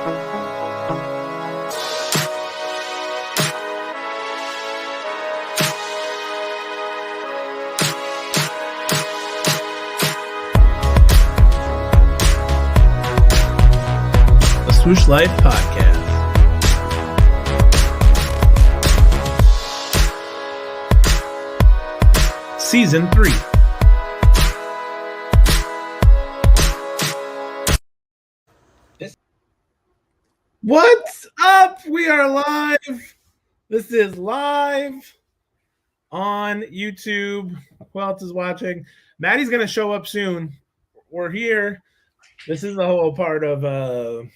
Swoosh Life Podcast. Season 3. What's up? We are live. This is live on YouTube. Who else is watching? Maddie's going to show up soon. We're here. This is the whole part of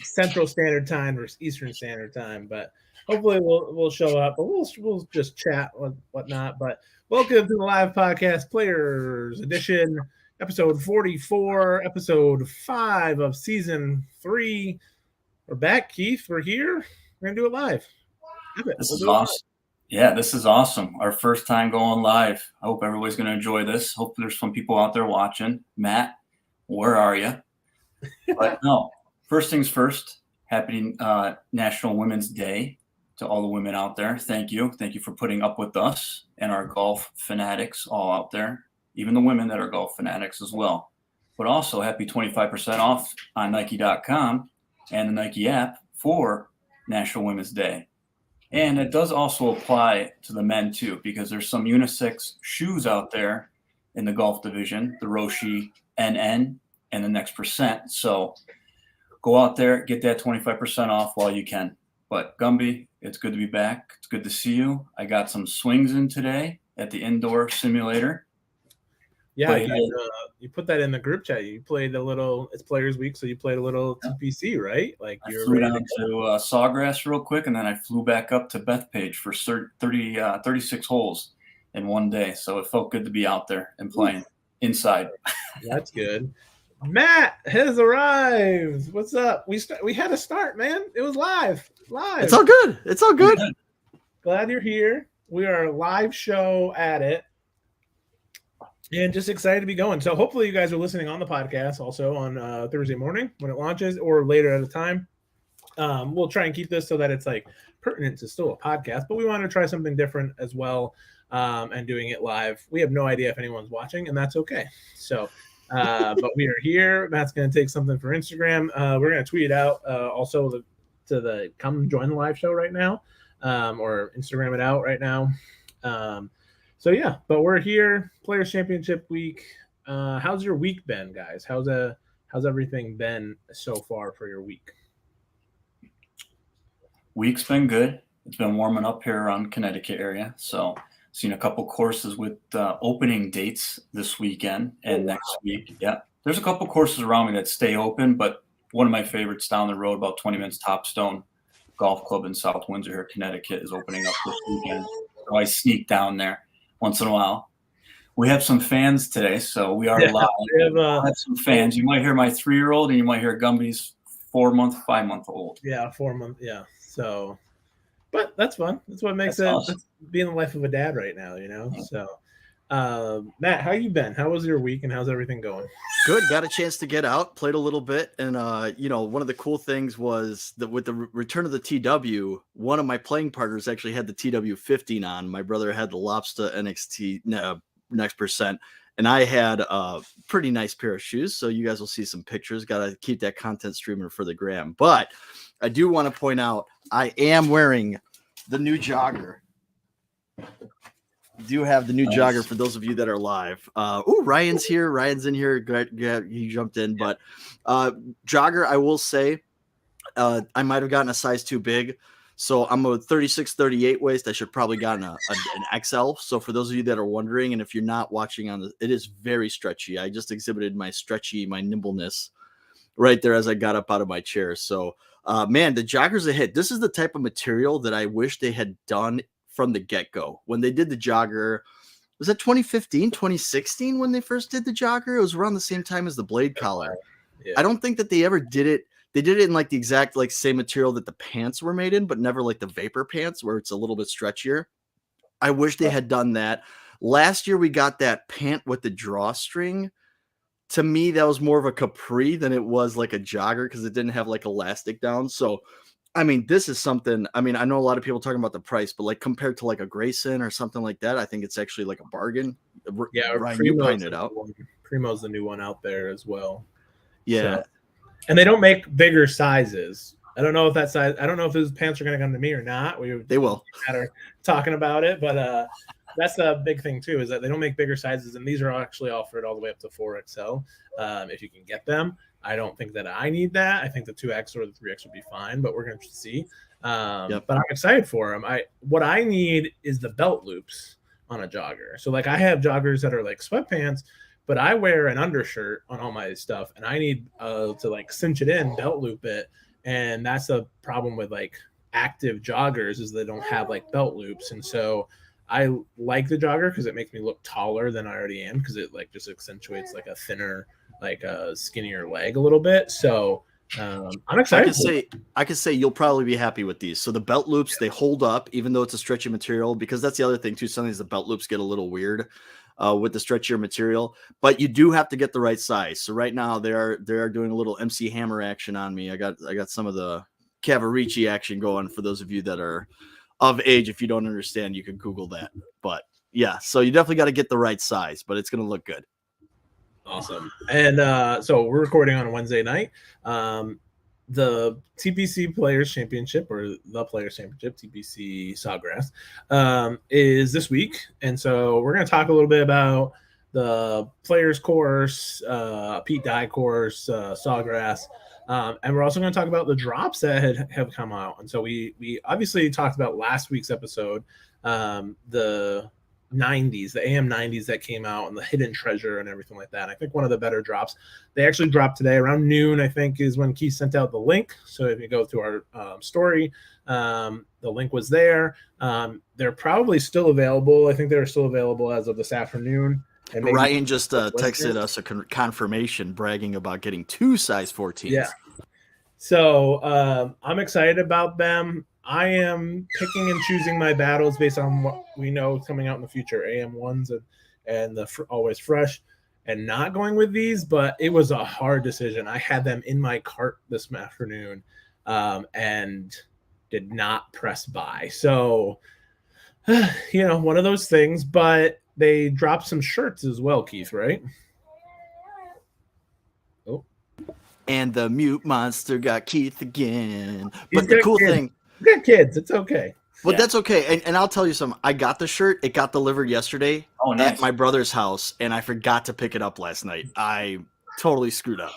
Central Standard Time versus Eastern Standard Time, but hopefully we'll show up. But we'll just chat and whatnot. But welcome to the live podcast, Players Edition, episode 44, episode 5 of season 3. We're back, Keith. We're here. We're gonna do it live. This is awesome. Yeah, this is awesome. Our first time going live. I hope everybody's gonna enjoy this. Hope there's some people out there watching. Matt, where are you? But no, first things first, happy National Women's Day to all the women out there. Thank you. Thank you for putting up with us and our golf fanatics all out there, even the women that are golf fanatics as well. But also happy 25% off on Nike.com and the Nike app for National Women's Day. And it does also apply to the men too, because there's some unisex shoes out there in the golf division, the Roshi NN and the Next Percent. So go out there, get that 25% off while you can. But Gumby, it's good to be back. It's good to see you. I got some swings in today at the indoor simulator. Yeah, you put that in the group chat. You played a little. It's Players Week, so you played a little TPC, right? Like I flew down to Sawgrass real quick, and then I flew back up to Bethpage for 36 holes in one day. So it felt good to be out there and playing inside. That's good. Matt has arrived. What's up? We had a start, man. It was live. It's all good. It's all good. Glad you're here. We are a live show at it. And just excited to be going. So hopefully you guys are listening on the podcast also on Thursday morning when it launches or later at a time. We'll try and keep this so that it's like pertinent to still a podcast, but we want to try something different as well and doing it live. We have no idea if anyone's watching, and that's okay. So, but we are here. Matt's going to take something for Instagram. We're going to tweet it out also to come join the live show right now or Instagram it out right now. So yeah, but we're here, Players Championship week. How's your week been, guys? How's everything been so far for your week? Week's been good. It's been warming up here around Connecticut area. So seen a couple courses with opening dates this weekend and next week. Yeah, there's a couple courses around me that stay open, but one of my favorites down the road, about 20 minutes, Topstone Golf Club in South Windsor here, Connecticut, is opening up this weekend. So I sneak down there once in a while. We have some fans today, so we are live. We have some fans. You might hear my 3-year-old, and you might hear Gumby's 5-month-old. Yeah, 4 month. Yeah. So, but that's fun. That's what makes awesome. That's being the life of a dad right now, you know. So, Matt, how you been? How was your week, and how's everything going? Good. Got a chance to get out, played a little bit, and one of the cool things was that with the return of the TW, one of my playing partners actually had the TW 15 on. My brother had the Lobster NXT Next Percent, and I had a pretty nice pair of shoes. So you guys will see some pictures. Got to keep that content streaming for the gram. But I do want to point out I am wearing the new jogger. Do have the new jogger for those of you that are live. Ryan's here. Ryan's in here. He jumped in. But jogger, I will say, I might have gotten a size too big. So I'm a 36, 38 waist. I should probably gotten an XL. So for those of you that are wondering, and if you're not watching it is very stretchy. I just exhibited my nimbleness right there as I got up out of my chair. So, man, the jogger's a hit. This is the type of material that I wish they had done from the get-go. When they did the jogger, was that 2015, 2016 when they first did the jogger? It was around the same time as the blade collar. Yeah. I don't think that they ever did it. They did it in like the exact like same material that the pants were made in, but never like the vapor pants where it's a little bit stretchier. I wish they had done that. Last year we got that pant with the drawstring to me, that was more of a capri than it was like a jogger because it didn't have like elastic down. So, I mean, this is something. I mean, I know a lot of people talking about the price, but like compared to like a Grayson or something like that, I think it's actually like a bargain. Yeah, Ryan, you pointed it out. Primo's the new one out there as well. Yeah. So, and they don't make bigger sizes. I don't know if that size. I don't know if those pants are going to come to me or not. They will. Are talking about it, but that's a big thing too. Is that they don't make bigger sizes, and these are actually offered all the way up to 4XL. If you can get them, I don't think that I need that. I think the 2X or the 3X would be fine, but we're going to see. But I'm excited for them. What I need is the belt loops on a jogger. So like I have joggers that are like sweatpants, but I wear an undershirt on all my stuff, and I need to like cinch it in, belt loop it. And that's a problem with like active joggers is they don't have like belt loops. And so I like the jogger because it makes me look taller than I already am because it like just accentuates like a thinner, like a skinnier leg a little bit. So I'm excited. I could say you'll probably be happy with these. So the belt loops, they hold up even though it's a stretchy material, because that's the other thing too. Sometimes the belt loops get a little weird with the stretchier material, but you do have to get the right size. So right now they are doing a little MC Hammer action on me. I got some of the Cavarici action going for those of you that are of age. If you don't understand, you can Google that. But yeah, so you definitely got to get the right size, but it's going to look good. Awesome. And so we're recording on a Wednesday night. The TPC Players Championship, or the Players Championship, TPC Sawgrass, is this week. And so we're going to talk a little bit about the Players course, Pete Dye course, Sawgrass. And we're also going to talk about the drops that have come out. And so we obviously talked about last week's episode, the 90s, the AM 90s that came out, and the hidden treasure and everything like that. And I think one of the better drops, they actually dropped today around noon, I think, is when Keith sent out the link. So if you go through our story, the link was there. They're probably still available. I think they're still available as of this afternoon. And Ryan just texted us a confirmation bragging about getting 2 size 14s. Yeah. So I'm excited about them. I am picking and choosing my battles based on what we know coming out in the future, AM1s and the Always Fresh, and not going with these, but it was a hard decision. I had them in my cart this afternoon and did not press buy. So, one of those things, but they dropped some shirts as well, Keith, right? Oh. And the mute monster got Keith again. But the cool thing, we got kids. It's okay. But that's okay. And I'll tell you something. I got the shirt. It got delivered yesterday at my brother's house, and I forgot to pick it up last night. I totally screwed up.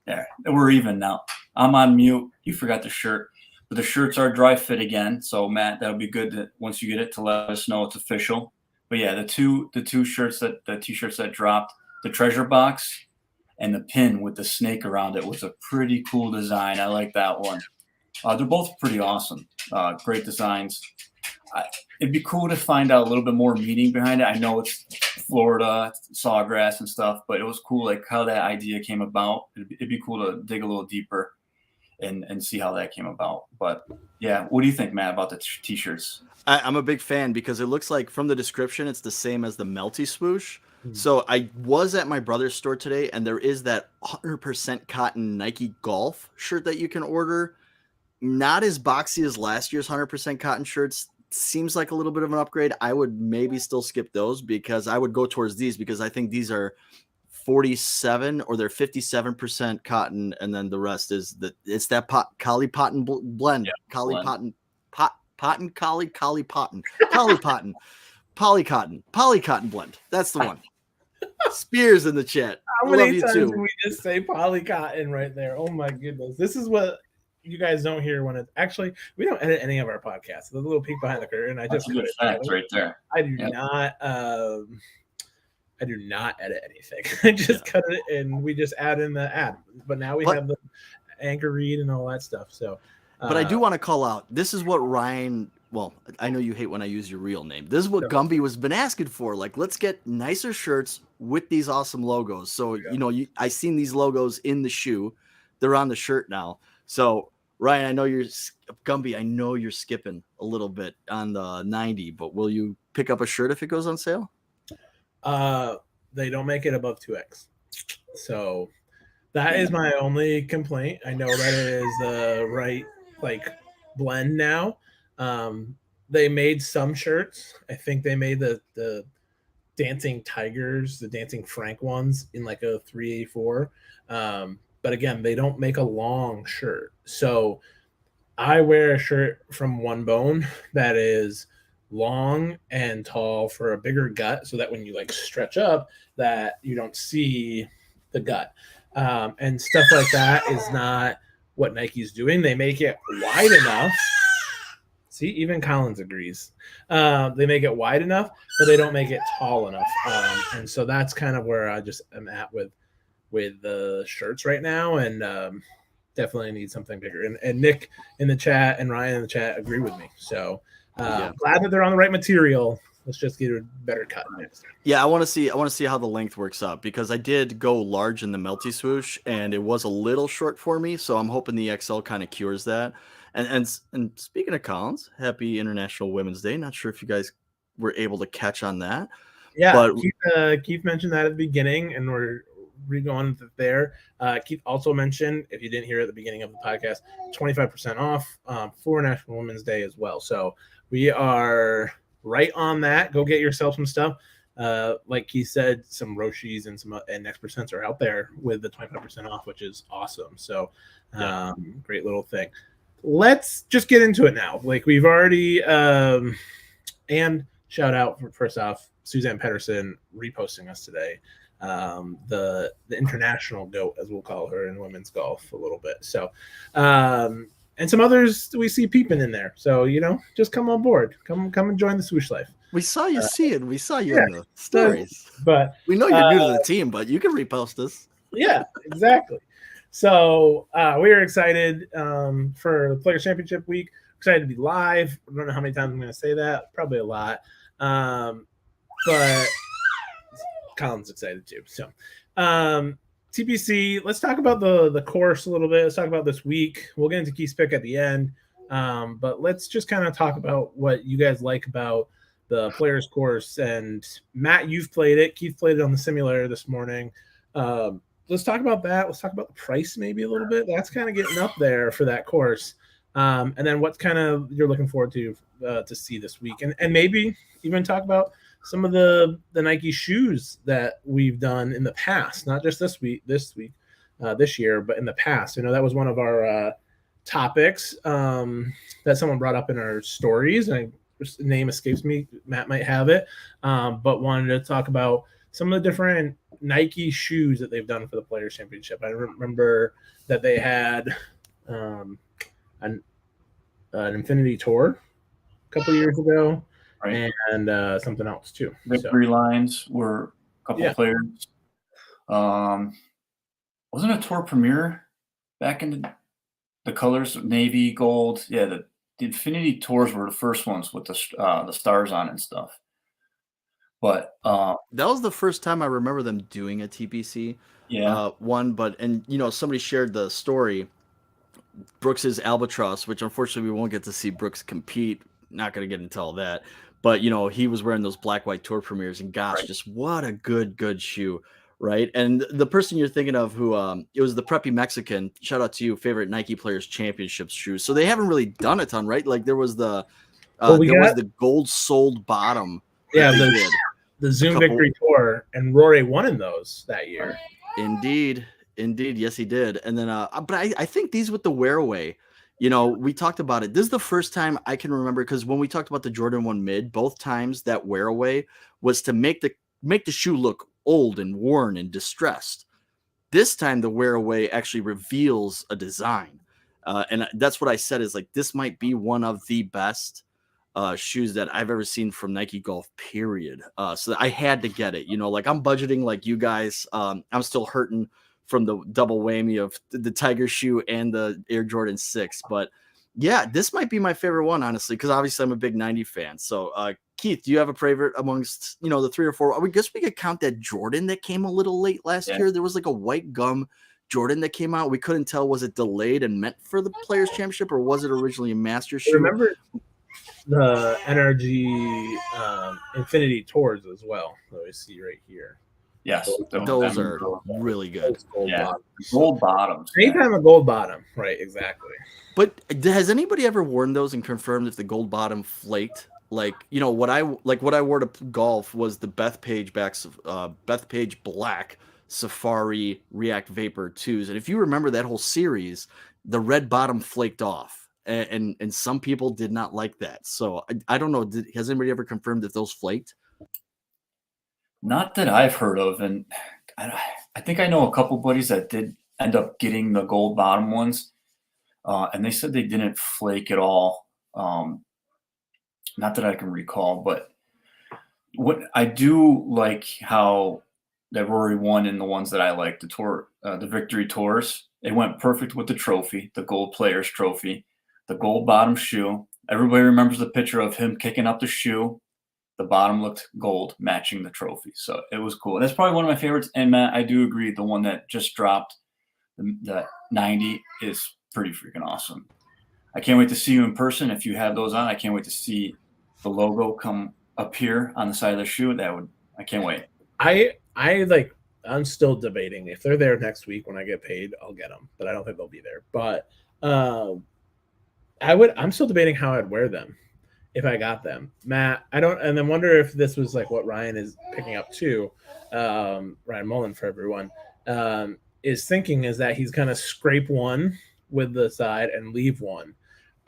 Yeah, we're even now. I'm on mute. You forgot the shirt. But the shirts are dry fit again. So, Matt, that'll be good that once you get it to let us know it's official. But, yeah, the two shirts, the T-shirts that dropped, the treasure box and the pin with the snake around it was a pretty cool design. I like that one. They're both pretty awesome. Great designs. It'd be cool to find out a little bit more meaning behind it. I know it's Florida, Sawgrass and stuff, but it was cool like how that idea came about. It'd be cool to dig a little deeper and see how that came about. But yeah, what do you think, Matt, about the T-shirts? I'm a big fan because it looks like from the description, it's the same as the Melty Swoosh. So I was at my brother's store today, and there is that 100% cotton Nike Golf shirt that you can order. Not as boxy as last year's 100% cotton shirts. Seems like a little bit of an upgrade. I would maybe still skip those because I would go towards these because I think these are 47 or they're 57% cotton, and then the rest is it's that collie cotton blend. Yeah, collie cotton, collie cotton blend. That's the one. Spears in the chat. How many times did we just say poly cotton right there? Oh my goodness. This is what you guys don't hear when it's actually, we don't edit any of our podcasts. The little peek behind the curtain. That's a good fact right there. I do not edit anything. I just cut it and we just add in the ad. But now we have the anchor read and all that stuff. So, but I do want to call out. This is what Ryan. Well, I know you hate when I use your real name. This is what Gumby was been asking for. Like, let's get nicer shirts with these awesome logos. So, I seen these logos in the shoe. They're on the shirt now. So, Ryan, I know you're skipping a little bit on the 90, but will you pick up a shirt if it goes on sale? They don't make it above 2X. So that is my only complaint. I know that it is the right blend now. They made some shirts. I think they made the Dancing Tigers, the Dancing Frank ones in like a 384. But again, they don't make a long shirt. So I wear a shirt from One Bone that is long and tall for a bigger gut so that when you like stretch up that you don't see the gut. And stuff like that is not what Nike's doing. They make it wide enough. See, even Collins agrees. They make it wide enough, but they don't make it tall enough. And so that's kind of where I just am at with the shirts right now. And definitely need something bigger. And Nick in the chat and Ryan in the chat agree with me. So glad that they're on the right material. Let's just get a better cut next. Yeah, I want to see how the length works up because I did go large in the Melty Swoosh and it was a little short for me. So I'm hoping the XL kind of cures that. And speaking of Collins, happy International Women's Day. Not sure if you guys were able to catch on that. Yeah, but Keith mentioned that at the beginning, and we're going there. Keith also mentioned, if you didn't hear at the beginning of the podcast, 25% off for National Women's Day as well. So we are right on that. Go get yourself some stuff. Like he said, some Roshis and some and Next Percents are out there with the 25% off, which is awesome. So great little thing. Let's just get into it now. Like we've already and shout out for, first off, Suzanne Pedersen reposting us today. The international GOAT, as we'll call her in women's golf a little bit. So and some others we see peeping in there. So just come on board. Come and join the Swoosh life. We saw you see it. We saw you in the stories. But we know you're new to the team, but you can repost us. Yeah, exactly. So we are excited for the Players Championship week. Excited to be live. I don't know how many times I'm going to say that. Probably a lot. But Colin's excited too. So TPC, let's talk about the course a little bit. Let's talk about this week. We'll get into Keith's pick at the end. But let's just kind of talk about what you guys like about the Players course. And Matt, you've played it. Keith played it on the simulator this morning. Let's talk about that. Let's talk about the price maybe a little bit. That's kind of getting up there for that course. And then what's kind of you're looking forward to see this week. And maybe even talk about some of the Nike shoes that we've done in the past, not just this year, but in the past. That was one of our topics that someone brought up in our stories, and the name escapes me. Matt might have it, but wanted to talk about some of the different Nike shoes that they've done for the Players Championship. I remember that they had an Infinity Tour a couple years ago. Right. And something else too. Victory lines were a couple players. Wasn't a Tour Premier back in the colors of navy, gold? Yeah, the Infinity Tours were the first ones with the stars on and stuff. But that was the first time I remember them doing a TPC. Yeah. Somebody shared the story. Brooks's Albatross, which unfortunately we won't get to see Brooks compete. Not going to get into all that. But, he was wearing those black-white Tour Premiers, and gosh, just what a good shoe, right? And the person you're thinking of who it was the preppy Mexican, shout out to you, favorite Nike Players Championships shoes. So they haven't really done a ton, right? Like there was the was the gold-soled bottom. Yeah, the Zoom Victory Tour, and Rory won in those that year. Indeed, yes, he did. And then, but I think these with the wear away. We talked about it. This is the first time I can remember, because when we talked about the Jordan 1 mid, both times that wear away was to make the shoe look old and worn and distressed. This time the wear away actually reveals a design. And that's what I said is like, this might be one of the best shoes that I've ever seen from Nike Golf, period. So I had to get it, like I'm budgeting like you guys. I'm still hurting from the double whammy of the Tiger shoe and the Air Jordan 6. But yeah, this might be my favorite one, honestly, because obviously I'm a big 90 fan. So Keith, do you have a favorite amongst, the 3 or 4? I guess we could count that Jordan that came a little late last year. There was like a white gum Jordan that came out. We couldn't tell, was it delayed and meant for the Players Championship, or was it originally a master shoe? Remember the NRG Infinity Tours as well that we see right here. Yes, Those are really good. Gold bottoms. Anytime a gold bottom, right? Exactly. But has anybody ever worn those and confirmed if the gold bottom flaked? Like, you know, what I wore to golf was the Bethpage Black Safari React Vapor 2s. And if you remember that whole series, the red bottom flaked off. And some people did not like that. So I don't know. Has anybody ever confirmed if those flaked? Not that I've heard of. And I think I know a couple buddies that did end up getting the gold bottom ones. And they said they didn't flake at all. Not that I can recall, but what I do like how that Rory won in the ones that I like, the Victory Tours. It went perfect with the trophy, the gold players trophy, the gold bottom shoe. Everybody remembers the picture of him kicking up the shoe. The bottom looked gold, matching the trophy. So it was cool. That's probably one of my favorites. And Matt, I do agree. The one that just dropped, the 90, is pretty freaking awesome. I can't wait to see you in person. If you have those on, I can't wait to see the logo come appear on the side of the shoe. I can't wait. I'm still debating if they're there next week when I get paid, I'll get them, but I don't think they'll be there. But I'm still debating how I'd wear them if I got them. Matt, and then wonder if this was like what Ryan is picking up too. Ryan Mullen for everyone is thinking is that he's going to scrape one with the side and leave one.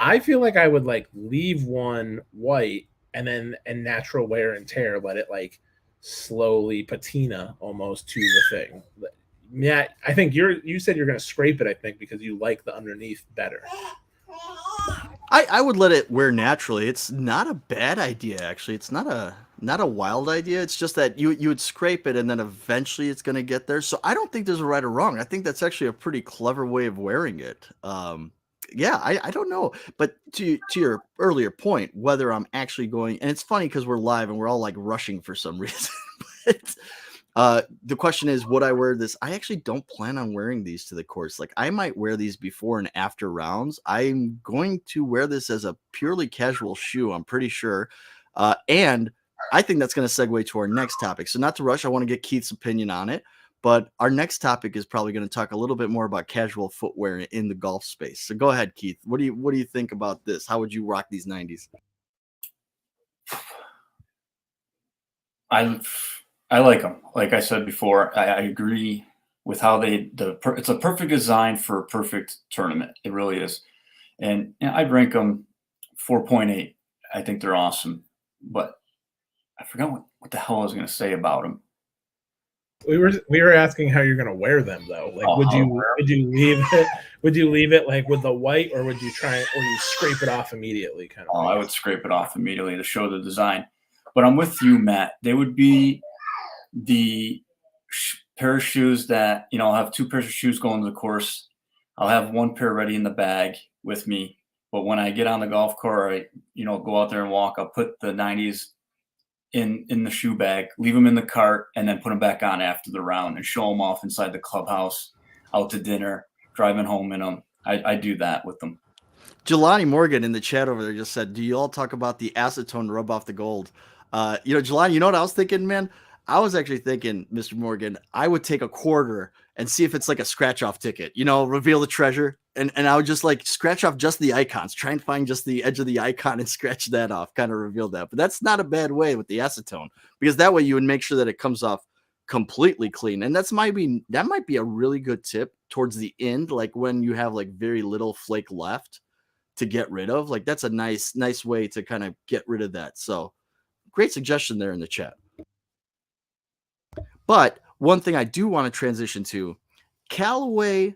I feel like I would like leave one white and then and natural wear and tear, let it like slowly patina almost to the thing. Yeah, I think you said you're going to scrape it, I think, because you like the underneath better. I would let it wear naturally. It's not a bad idea, actually. It's not a wild idea. It's just that you would scrape it and then eventually it's going to get there. So I don't think there's a right or wrong. I think that's actually a pretty clever way of wearing it. Yeah, I don't know. But to your earlier point, whether I'm actually going, and it's funny because we're live and we're all like rushing for some reason. But the question is, would I wear this? I actually don't plan on wearing these to the course. Like, I might wear these before and after rounds. I'm going to wear this as a purely casual shoe, I'm pretty sure. And I think that's going to segue to our next topic. So not to rush, I want to get Keith's opinion on it. But our next topic is probably going to talk a little bit more about casual footwear in the golf space. So go ahead, Keith. What do you think about this? How would you rock these 90s? I like them. Like I said before, I agree with how it's a perfect design for a perfect tournament. It really is. And I'd rank them 4.8. I think they're awesome. But I forgot what the hell I was going to say about them. We were asking how you're going to wear them though. Like, would you leave it like with the white, or would you you scrape it off immediately? Kind of. I would scrape it off immediately to show the design. But I'm with you, Matt. They would be the pair of shoes that, I'll have two pairs of shoes going to the course. I'll have one pair ready in the bag with me. But when I get on the golf course, go out there and walk, I'll put the 90s in the shoe bag, leave them in the cart, and then put them back on after the round and show them off inside the clubhouse, out to dinner, driving home in them. I do that with them. Jelani Morgan in the chat over there just said, do you all talk about the acetone rub off the gold? Jelani, you know what I was thinking, man? I was actually thinking, Mr. Morgan, I would take a quarter and see if it's like a scratch off ticket, reveal the treasure. And I would just like scratch off just the icons, try and find just the edge of the icon and scratch that off, kind of reveal that. But that's not a bad way with the acetone, because that way you would make sure that it comes off completely clean. And that might be a really good tip towards the end, like when you have like very little flake left to get rid of. Like, that's a nice way to kind of get rid of that. So great suggestion there in the chat. But one thing I do want to transition to, Callaway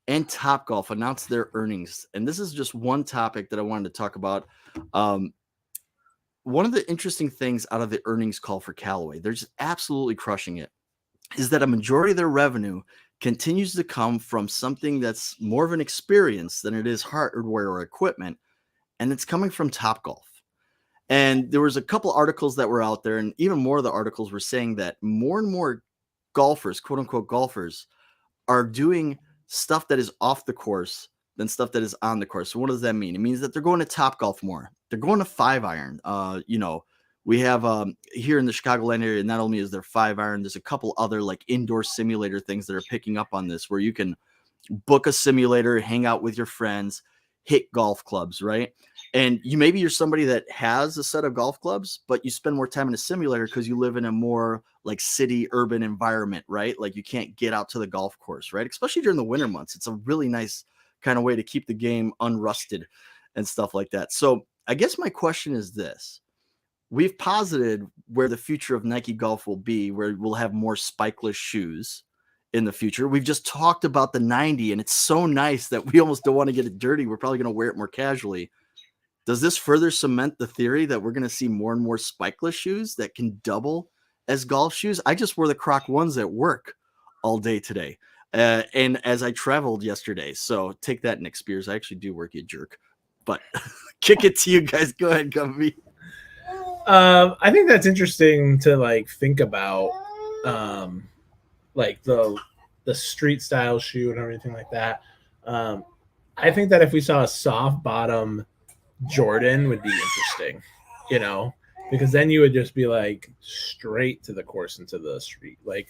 and Topgolf announced their earnings. And this is just one topic that I wanted to talk about. One of the interesting things out of the earnings call for Callaway, they're just absolutely crushing it, is that a majority of their revenue continues to come from something that's more of an experience than it is hardware or equipment. And it's coming from Topgolf. And there was a couple articles that were out there, and even more of the articles were saying that more and more golfers, quote unquote golfers, are doing stuff that is off the course than stuff that is on the course. So what does that mean? It means that they're going to Topgolf more. They're going to 5-iron. We have here in the Chicagoland area, not only is there 5-iron, there's a couple other like indoor simulator things that are picking up on this, where you can book a simulator, hang out with your friends, hit golf clubs, right? And maybe you're somebody that has a set of golf clubs, but you spend more time in a simulator because you live in a more like city urban environment, right? Like you can't get out to the golf course, right? Especially during the winter months. It's a really nice kind of way to keep the game unrusted and stuff like that. So I guess my question is this. We've posited where the future of Nike Golf will be, where we'll have more spikeless shoes in the future. We've just talked about the 90, and it's so nice that we almost don't want to get it dirty. We're probably going to wear it more casually. Does this further cement the theory that we're going to see more and more spikeless shoes that can double as golf shoes? I just wore the Croc ones at work all day today, and as I traveled yesterday. So take that, Nick Spears. I actually do work, you jerk. But kick it to you guys. Go ahead, Gumby. I think that's interesting to like think about, like the street style shoe and everything like that. I think that if we saw a soft bottom Jordan would be interesting, because then you would just be like straight to the course into the street. Like,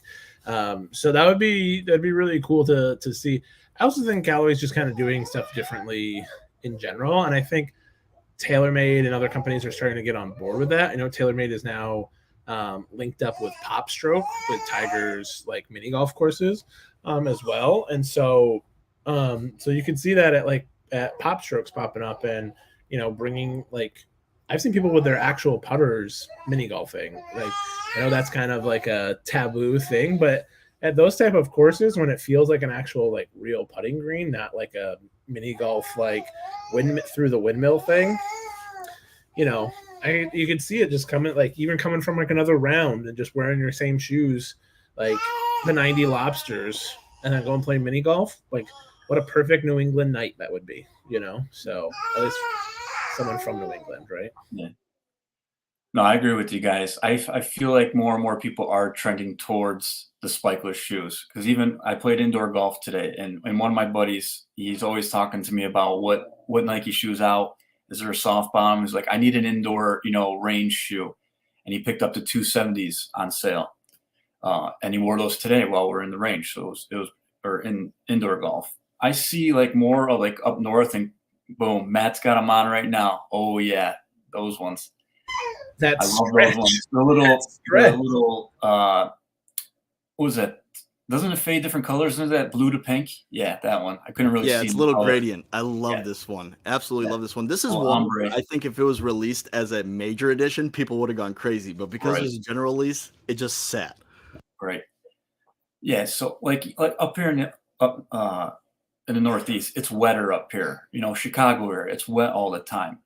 so that'd be really cool to see. I also think Callaway's just kind of doing stuff differently in general. And I think TaylorMade and other companies are starting to get on board with that. I know TaylorMade is now linked up with PopStroke, with Tiger's like mini golf courses as well. And so you can see that at PopStrokes popping up and, bringing like, I've seen people with their actual putters mini golfing. Like, I know that's kind of like a taboo thing, but at those type of courses, when it feels like an actual like real putting green, not like a mini golf like wind through the windmill thing, you can see it just coming, like even coming from like another round and just wearing your same shoes, like the 90 Lobsters, and then go and play mini golf. Like, what a perfect New England night that would be, So at least someone from New England, right? Yeah. No, I agree with you guys. I feel like more and more people are trending towards the spikeless shoes, because even I played indoor golf today, and one of my buddies, he's always talking to me about what Nike shoes out. Is there a soft bottom? He's like, I need an indoor, range shoe, and he picked up the 270s on sale, and he wore those today while we're in the range. So it was or in indoor golf. I see like more of like up north, and boom, Matt's got them on right now. Oh yeah, those ones. That's I love those ones. The little what was that? Doesn't it fade different colors? Isn't that blue to pink? Yeah, that one. I couldn't really see. Yeah, it's a little gradient. I love this one. Absolutely love this one. This is one where I think if it was released as a major edition, people would have gone crazy. But because it's a general release, it just sat. Right. Yeah. So like up here in the Northeast, it's wetter up here. Chicago area, it's wet all the time.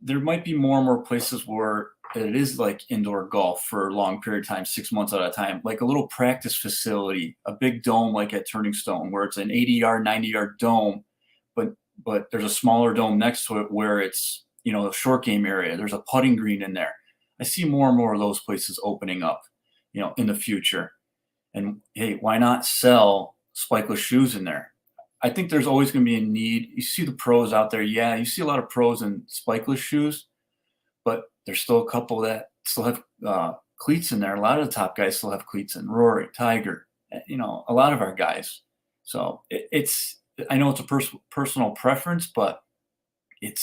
There might be more and more places where it is like indoor golf for a long period of time, 6 months at a time, like a little practice facility, a big dome like at Turning Stone, where it's an 80-yard, 90-yard dome, but there's a smaller dome next to it where it's, a short game area. There's a putting green in there. I see more and more of those places opening up, in the future. And hey, why not sell spikeless shoes in there? I think there's always going to be a need. You see the pros out there. Yeah, you see a lot of pros in spikeless shoes, but there's still a couple that still have cleats in there. A lot of the top guys still have cleats in. Rory, Tiger, a lot of our guys. So I know it's a personal preference, but it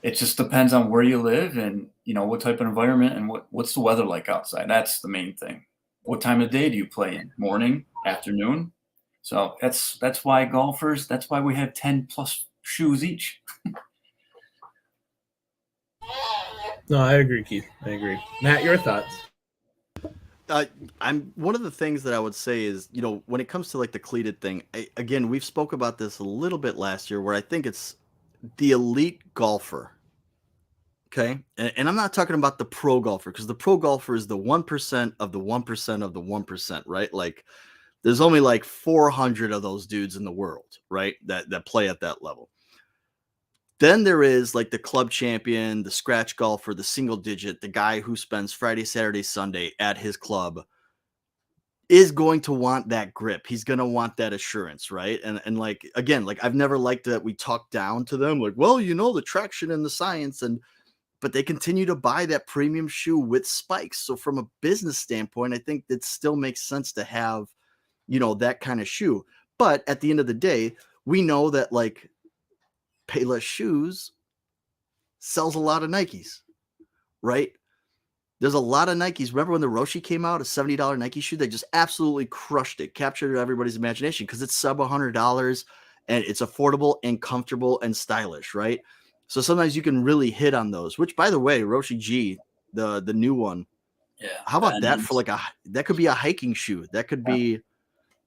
just depends on where you live and, what type of environment and what's the weather like outside. That's the main thing. What time of day do you play in? Morning, afternoon? So that's why golfers, that's why we have 10 plus shoes each. No, I agree, Keith. I agree. Matt, your thoughts? I'm one of the things that I would say is, when it comes to like the cleated thing, again, we've spoke about this a little bit last year, where I think it's the elite golfer. Okay. And I'm not talking about the pro golfer, because the pro golfer is the 1% of the 1% of the 1%, right? Like, there's only like 400 of those dudes in the world, right? That play at that level. Then there is like the club champion, the scratch golfer, the single digit, the guy who spends Friday, Saturday, Sunday at his club is going to want that grip. He's going to want that assurance, right? And like, again, like I've never liked that we talk down to them like, well, the traction and the science. And but they continue to buy that premium shoe with spikes. So from a business standpoint, I think it still makes sense to have, that kind of shoe. But at the end of the day, we know that like Payless Shoes sells a lot of Nikes, right? There's a lot of Nikes. Remember when the Roshi came out, a $70 Nike shoe? They just absolutely crushed it, captured everybody's imagination because it's sub $100 and it's affordable and comfortable and stylish, right? So sometimes you can really hit on those, which by the way, Roshi G, the new one. Yeah. How about that for that could be a hiking shoe. That could be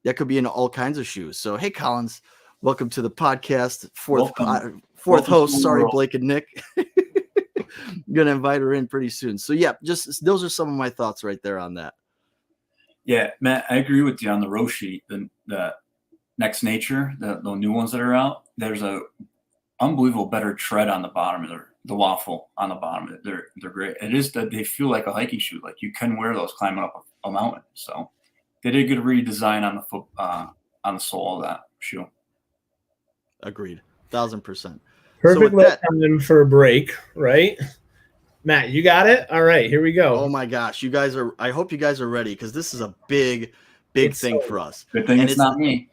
in all kinds of shoes. So, hey, Collins, welcome to the podcast. Fourth host. Sorry, Blake and Nick. I'm going to invite her in pretty soon. So, yeah, just those are some of my thoughts right there on that. Yeah, Matt, I agree with you on the Roshi, the Next Nature, the new ones that are out. There's a unbelievable better tread on the bottom of the waffle on the bottom. They're great. It is that they feel like a hiking shoe. Like you can wear those climbing up a mountain. So they did a good redesign on the sole of that shoe. Agreed, 1000%. Perfect time for a break, right? Matt, you got it. All right, here we go. Oh my gosh, you guys are. I hope you guys are ready because this is a big thing for us. Good thing it's not me.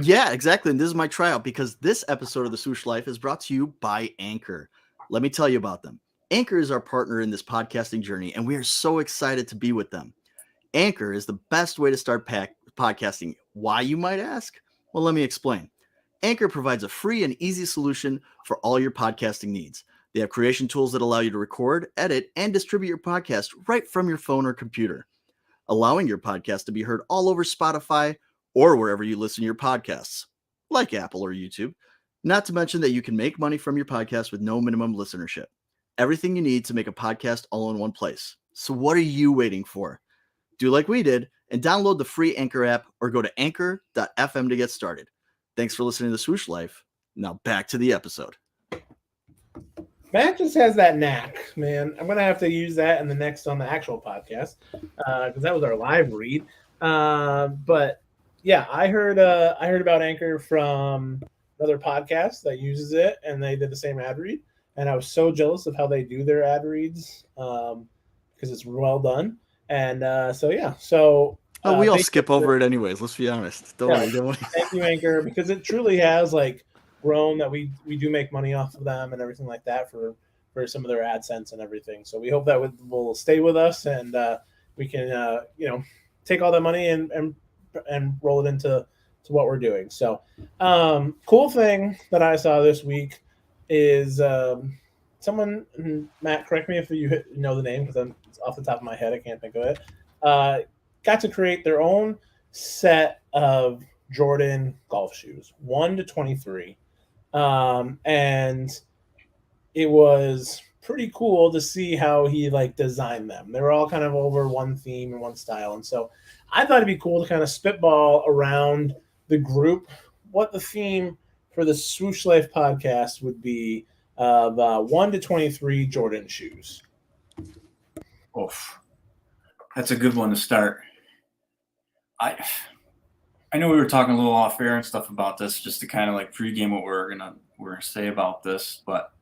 Yeah, exactly. And this is my tryout because this episode of the Swoosh Life is brought to you by Anchor. Let me tell you about them. Anchor is our partner in this podcasting journey, and we are so excited to be with them. Anchor is the best way to start podcasting. Why, you might ask? Well, let me explain. Anchor provides a free and easy solution for all your podcasting needs. They have creation tools that allow you to record, edit, and distribute your podcast right from your phone or computer, allowing your podcast to be heard all over Spotify or wherever you listen to your podcasts, like Apple or YouTube. Not to mention that you can make money from your podcast with no minimum listenership. Everything you need to make a podcast all in one place. So what are you waiting for? Do like we did and download the free Anchor app or go to anchor.fm to get started. Thanks for listening to Swoosh Life. Now back to the episode. Matt just has that knack, man. I'm going to have to use that in the next on the actual podcast because that was our live read. But yeah, I heard about Anchor from another podcast that uses it, and they did the same ad read. And I was so jealous of how they do their ad reads because it's well done. And we all skip over it anyways. Let's be honest. Don't worry. Thank you, Anchor, because it truly has like grown that we do make money off of them and everything like that for some of their AdSense and everything. So we hope that will stay with us and we can take all that money and roll it into what we're doing. So cool thing that I saw this week is someone, Matt, correct me if you know the name because I'm off the top of my head, I can't think of it. Got to create their own set of Jordan golf shoes, 1 to 23. And it was pretty cool to see how he like designed them. They were all kind of over one theme and one style. And so I thought it'd be cool to kind of spitball around the group what the theme for the Swoosh Life podcast would be of 1 to 23 Jordan shoes. Oof. That's a good one to start. I know we were talking a little off air and stuff about this just to kind of like pregame what we're gonna say about this, but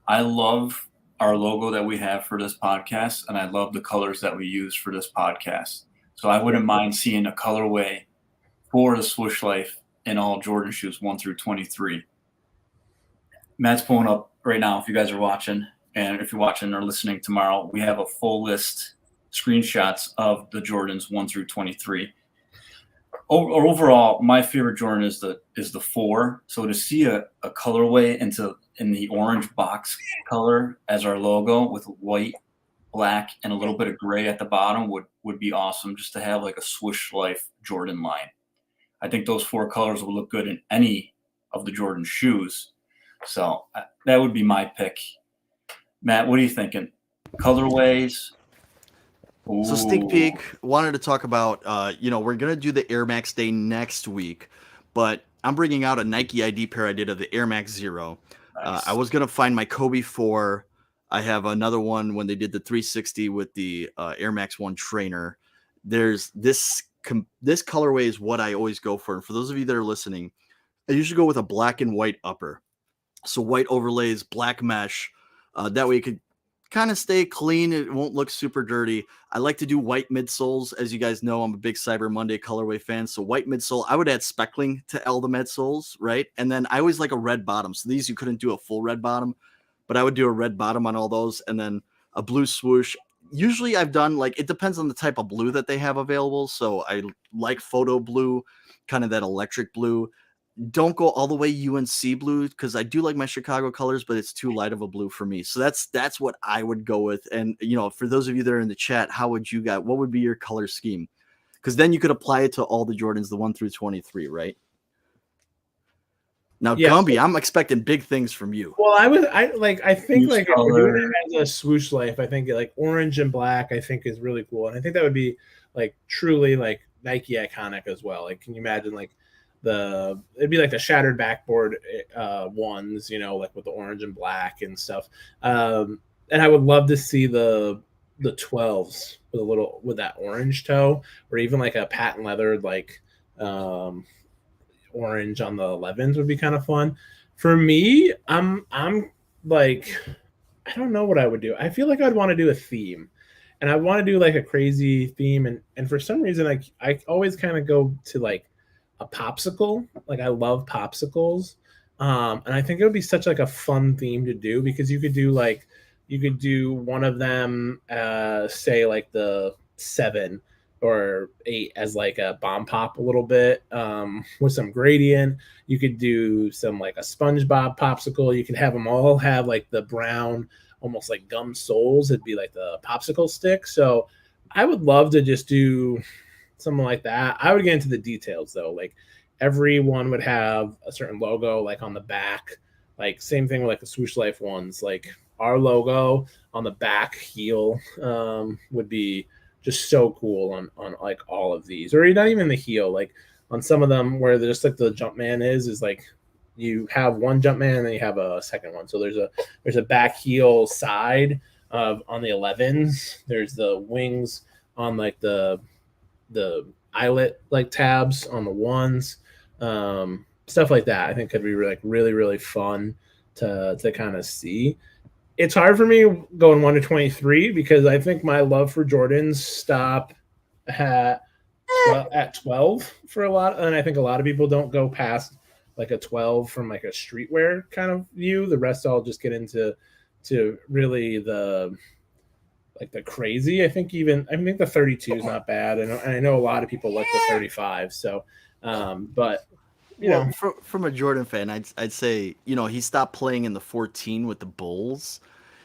I love our logo that we have for this podcast, and I love the colors that we use for this podcast. So I wouldn't mind seeing a colorway for the Swoosh Life in all Jordan shoes 1 through 23. Matt's pulling up right now if you guys are watching, and if you're watching or listening tomorrow, we have a full list screenshots of the Jordans 1 through 23. Overall, my favorite Jordan is the 4. So to see a colorway in the orange box color as our logo with white, black, and a little bit of gray at the bottom would be awesome. Just to have like a Swoosh Life Jordan line. I think those 4 colors will look good in any of the Jordan shoes. So that would be my pick. Matt, what are you thinking? Colorways? Ooh. So sneak peek, wanted to talk about, we're going to do the Air Max Day next week, but I'm bringing out a Nike ID pair I did of the Air Max Zero. Nice. I was going to find my Kobe 4. I have another one when they did the 360 with the Air Max 1 trainer. There's this colorway is what I always go for. And for those of you that are listening, I usually go with a black and white upper. So white overlays, black mesh. That way you could kind of stay clean. It won't look super dirty. I like to do white midsoles. As you guys know, I'm a big Cyber Monday colorway fan. So white midsole, I would add speckling to all the midsoles, right? And then I always like a red bottom. So these you couldn't do a full red bottom, but I would do a red bottom on all those, and then a blue swoosh. Usually I've done, like, it depends on the type of blue that they have available. So I like photo blue, kind of that electric blue. Don't go all the way UNC blue, because I do like my Chicago colors, but it's too light of a blue for me. So that's what I would go with. And for those of you that are in the chat, what would be your color scheme? Because then you could apply it to all the Jordans, the 1 through 23, right? Now, Yeah, Gumby, I'm expecting big things from you. Well, I think Swoosh like if we're color. doing it as a swoosh life, I think like orange and black, I think is really cool, and I think that would be like truly like Nike iconic as well. Like, can you imagine like it'd be like the shattered backboard ones, like with the orange and black and stuff. And I would love to see the 12s with that orange toe, or even like a patent leather like orange on the 11s would be kind of fun. For me, I'm like, I don't know what I would do. I feel like I'd want to do a theme, and I want to do like a crazy theme, and for some reason I always kind of go to like a popsicle. Like, I love popsicles. And I think it would be such like a fun theme to do, because you could do one of them, say like the 7 or 8 as like a bomb pop a little bit, with some gradient. You could do some like a SpongeBob popsicle. You could have them all have like the brown, almost like gum soles. It'd be like the popsicle stick. So I would love to just do something like that. I would get into the details though. Like, everyone would have a certain logo, like on the back. Like, same thing with like the Swoosh Life ones. Like, our logo on the back heel would be just so cool on like all of these, or not even the heel. Like, on some of them where there's like the Jumpman is like you have one Jumpman and then you have a second one. So there's a back heel side on the 11s. There's the wings on like the eyelet like tabs on the ones, stuff like that. I think could be like really, really fun to kind of see. It's hard for me going 1 to 23, because I think my love for Jordans stop at 12 for a lot, and I think a lot of people don't go past like a 12 from like a streetwear kind of view. The rest all just get into really the crazy. I think the 32 is not bad, and I know a lot of people like the 35. So, but from a Jordan fan, I'd say, he stopped playing in the 14 with the Bulls.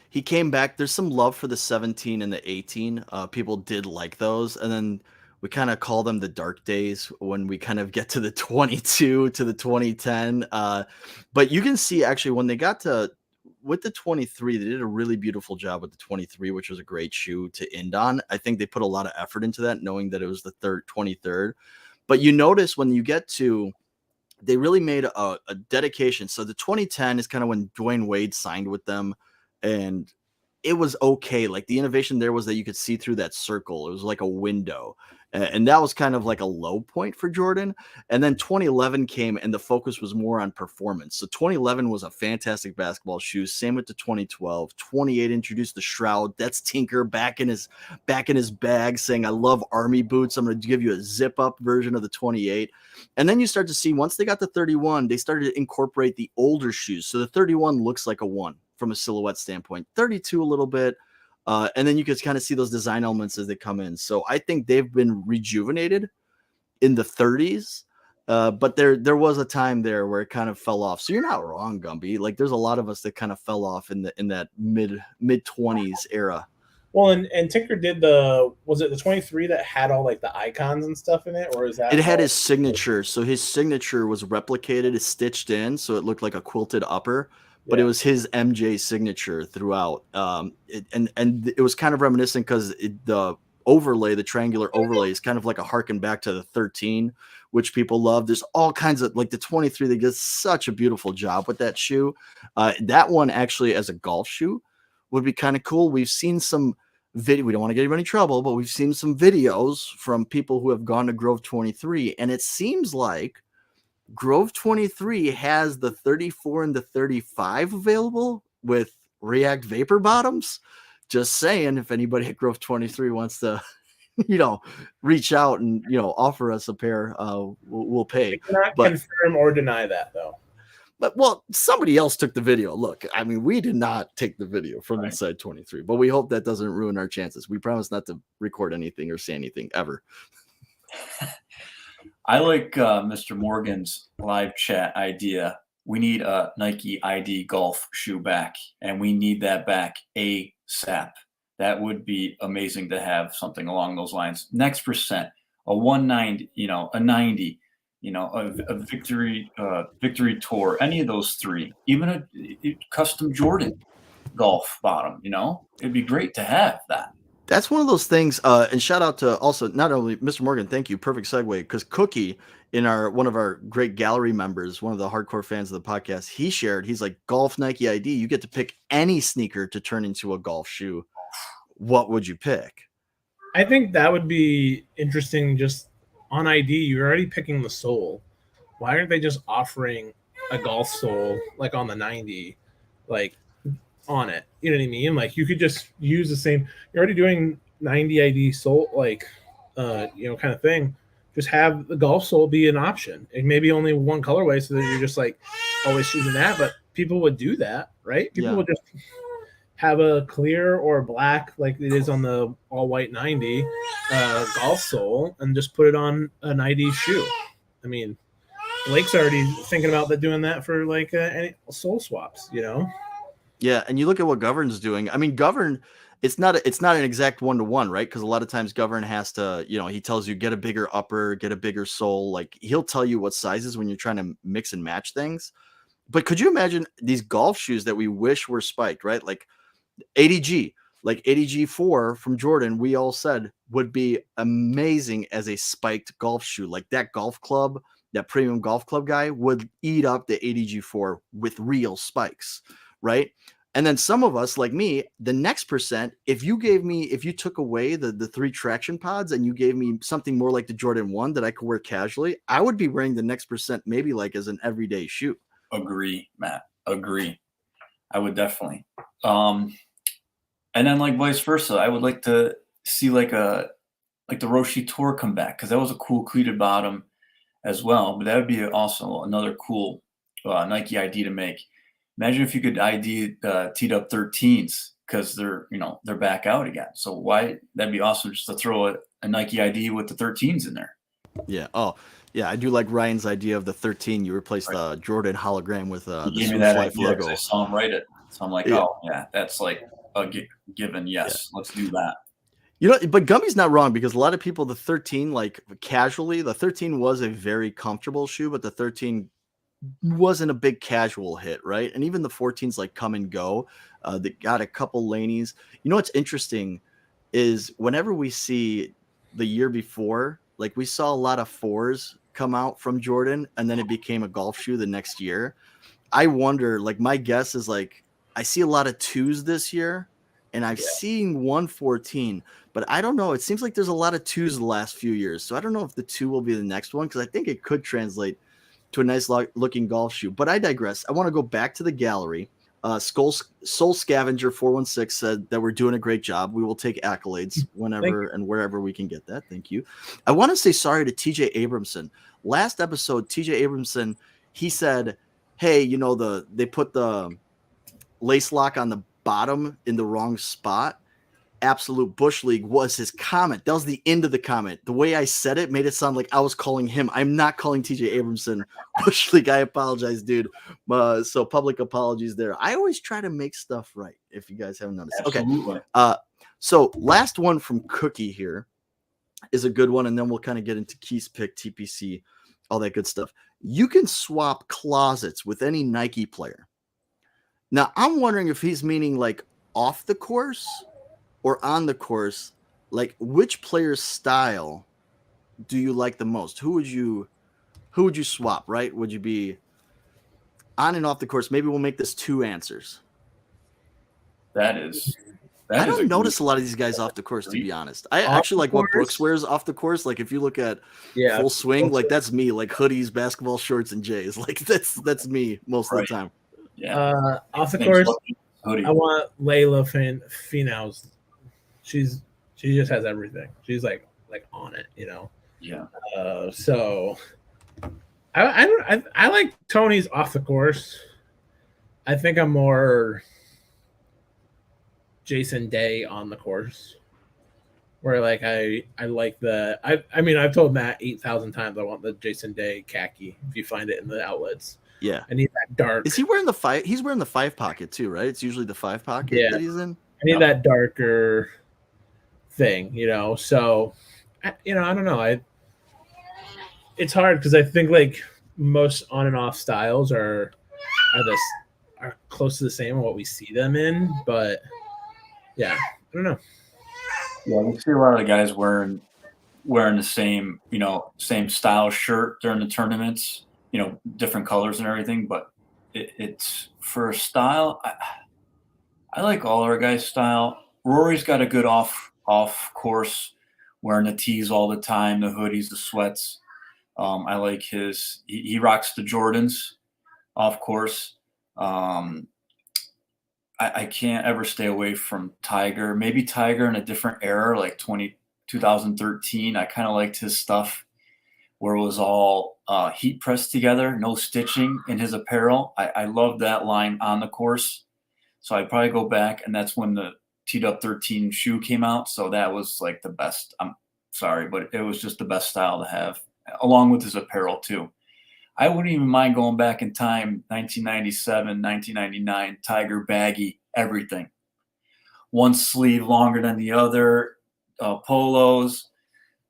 He came back. There's some love for the 17 and the 18. People did like those, and then we kind of call them the dark days when we kind of get to the 22 to the 2010. But you can see actually when they got to with the 23, they did a really beautiful job with the 23, which was a great shoe to end on. I think they put a lot of effort into that, knowing that it was the 23rd. But you notice when you get to, they really made a dedication. So the 2010 is kind of when Dwayne Wade signed with them, and it was okay. Like, the innovation there was that you could see through that circle. It was like a window. And that was kind of like a low point for Jordan. And then 2011 came, and the focus was more on performance. So 2011 was a fantastic basketball shoe. Same with the 2012. 28 introduced the Shroud. That's Tinker back in his bag saying, "I love army boots. I'm going to give you a zip up version of the 28." And then you start to see, once they got the 31, they started to incorporate the older shoes. So the 31 looks like a 1 from a silhouette standpoint. 32 a little bit. And then you can kind of see those design elements as they come in. So I think they've been rejuvenated in the 30s. But there was a time there where it kind of fell off. So you're not wrong, Gumby. Like, there's a lot of us that kind of fell off in that mid 20s era. Well, and Tinker did was it the 23 that had all like the icons and stuff in it, or is that? It had his signature. So his signature was replicated, is stitched in, so it looked like a quilted upper. But it was his MJ signature throughout. And it was kind of reminiscent because the overlay, the triangular overlay, is kind of like a harken back to the 13, which people love. There's all kinds of, like the 23, they did such a beautiful job with that shoe. That one actually as a golf shoe would be kind of cool. We've seen some video. We don't want to get anybody in trouble, but we've seen some videos from people who have gone to Grove 23, and it seems like Grove 23 has the 34 and the 35 available with React Vapor bottoms. just saying, if anybody at Grove 23 wants to, reach out and, offer us a pair, we'll pay. I cannot confirm or deny that, though. But, well, somebody else took the video. Look, I mean, we did not take the video from Inside 23, but we hope that doesn't ruin our chances. We promise not to record anything or say anything ever. I like Mr. Morgan's live chat idea. We need a Nike ID golf shoe back, and we need that back ASAP. That would be amazing to have something along those lines. Next percent, a 190, a 90, a victory tour, any of those three, even a custom Jordan golf bottom, it'd be great to have that. That's one of those things. And shout out to also not only Mr. Morgan, thank you. Perfect segue. Because Cookie, one of our great gallery members, one of the hardcore fans of the podcast, he's like, golf Nike ID, you get to pick any sneaker to turn into a golf shoe. What would you pick? I think that would be interesting. Just on ID, you're already picking the sole. Why aren't they just offering a golf sole like on the 90, like on it? You know what I mean? Like you could just use the same. You're already doing 90 ID sole, like kind of thing. Just have the golf sole be an option. It may be only one colorway, so that you're just like always choosing that. But people would do that, right? People would just have a clear or black, like it is on the all white 90 golf sole, and just put it on an ID shoe. I mean, Blake's already thinking about doing that for like any sole swaps, Yeah, and you look at what Govern's doing. I mean, Govern, it's not an exact 1-to-1, right? Because a lot of times Govern has to, he tells you get a bigger upper, get a bigger sole. Like he'll tell you what sizes when you're trying to mix and match things. But could you imagine these golf shoes that we wish were spiked, right? Like ADG, like ADG 4 from Jordan, we all said would be amazing as a spiked golf shoe. Like that golf club, that premium golf club guy would eat up the ADG 4 with real spikes, right? And then some of us, like me, the next percent, if you took away the 3 traction pods and you gave me something more like the Jordan 1 that I could wear casually, I would be wearing the next percent maybe like as an everyday shoe. Agree, Matt. Agree. I would definitely. And then like vice versa, I would like to see like the Roshi Tour come back, because that was a cool cleated bottom as well. But that would be also another cool Nike ID to make. Imagine if you could ID teed up 13s, because they're back out again. So that'd be awesome just to throw a Nike ID with the 13s in there. Yeah. Oh, yeah. I do like Ryan's idea of the 13. You replace the Jordan hologram with the Swoosh Life logo. I saw him write it. So I'm like, oh yeah, that's like a given. Yes, let's do that. But Gummy's not wrong, because a lot of people, the 13, like casually, the 13 was a very comfortable shoe, but the 13 wasn't a big casual hit, right? And even the 14s like come and go. They got a couple lanies. What's interesting is whenever we see the year before, like we saw a lot of 4s come out from Jordan, and then it became a golf shoe the next year. I wonder, like my guess is like I see a lot of 2s this year, and I've seen 114, but I don't know. It seems like there's a lot of 2s the last few years. So I don't know if the 2 will be the next one, because I think it could translate to a nice looking golf shoe. But I digress. I want to go back to the gallery. Soul Scavenger 416 said that we're doing a great job. We will take accolades whenever and wherever we can get that. Thank you. I want to say sorry to TJ Abramson. Last episode, TJ Abramson, he said, hey, they put the lace lock on the bottom in the wrong spot. Absolute Bush League was his comment. That was the end of the comment. The way I said it made it sound like I was calling him. I'm not calling TJ Abramson Bush League. I apologize, dude. So public apologies there. I always try to make stuff right, if you guys haven't noticed. Absolutely. Okay. So last one from Cookie here is a good one, and then we'll kind of get into Keys pick, TPC, all that good stuff. You can swap closets with any Nike player. Now, I'm wondering if he's meaning like off the course or on the course. Like, which player's style do you like the most? Who would you swap, right? Would you be on and off the course? Maybe we'll make this 2 answers. That is I don't notice a lot of these guys off the course, to be honest. I actually like what Brooks wears off the course. Like if you look at full swing, like that's me, like hoodies, basketball shorts, and J's. Like that's me most of the time. Yeah. Off the course, hoodie. I want Layla Finau's. She just has everything. She's like on it, you know. Yeah. So I like Tony's off the course. I think I'm more Jason Day on the course. Where like I like I mean I've told Matt 8,000 times I want the Jason Day khaki if you find it in the outlets. Yeah. I need that dark. Is he wearing the 5? He's wearing the 5 pocket too, right? It's usually the 5 pocket that he's in. I need that darker thing, you know. So I don't know. It's hard because I think like most on and off styles are close to the same of what we see them in, but yeah, I don't know. Yeah, we see a lot of the guys wearing the same, same style shirt during the tournaments, different colors and everything. But it's for a style. I like all our guys' style. Rory's got a good off course, wearing the tees all the time, the hoodies, the sweats. I like he rocks the Jordans off course. I can't ever stay away from Tiger. Maybe Tiger in a different era, like 2013. I kind of liked his stuff where it was all heat pressed together, no stitching in his apparel. I love that line on the course. So I'd probably go back, and that's when the Teed Up 13 shoe came out. So that was like the best. I'm sorry, but it was just the best style to have, along with his apparel too. I wouldn't even mind going back in time, 1997, 1999, Tiger baggy, everything. One sleeve longer than the other, polos,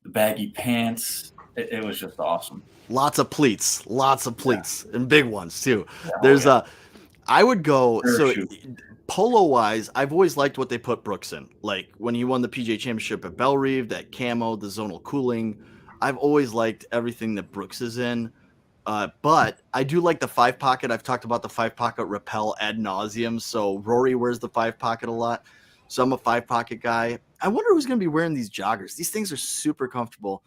the baggy pants. It was just awesome. Lots of pleats, and big ones too. Yeah, I would go, so polo-wise, I've always liked what they put Brooks in. Like when he won the PGA Championship at Bellerive, that camo, the zonal cooling. I've always liked everything that Brooks is in. But I do like the 5 pocket. I've talked about the 5 pocket rappel ad nauseum. So Rory wears the 5 pocket a lot. So I'm a 5 pocket guy. I wonder who's going to be wearing these joggers. These things are super comfortable.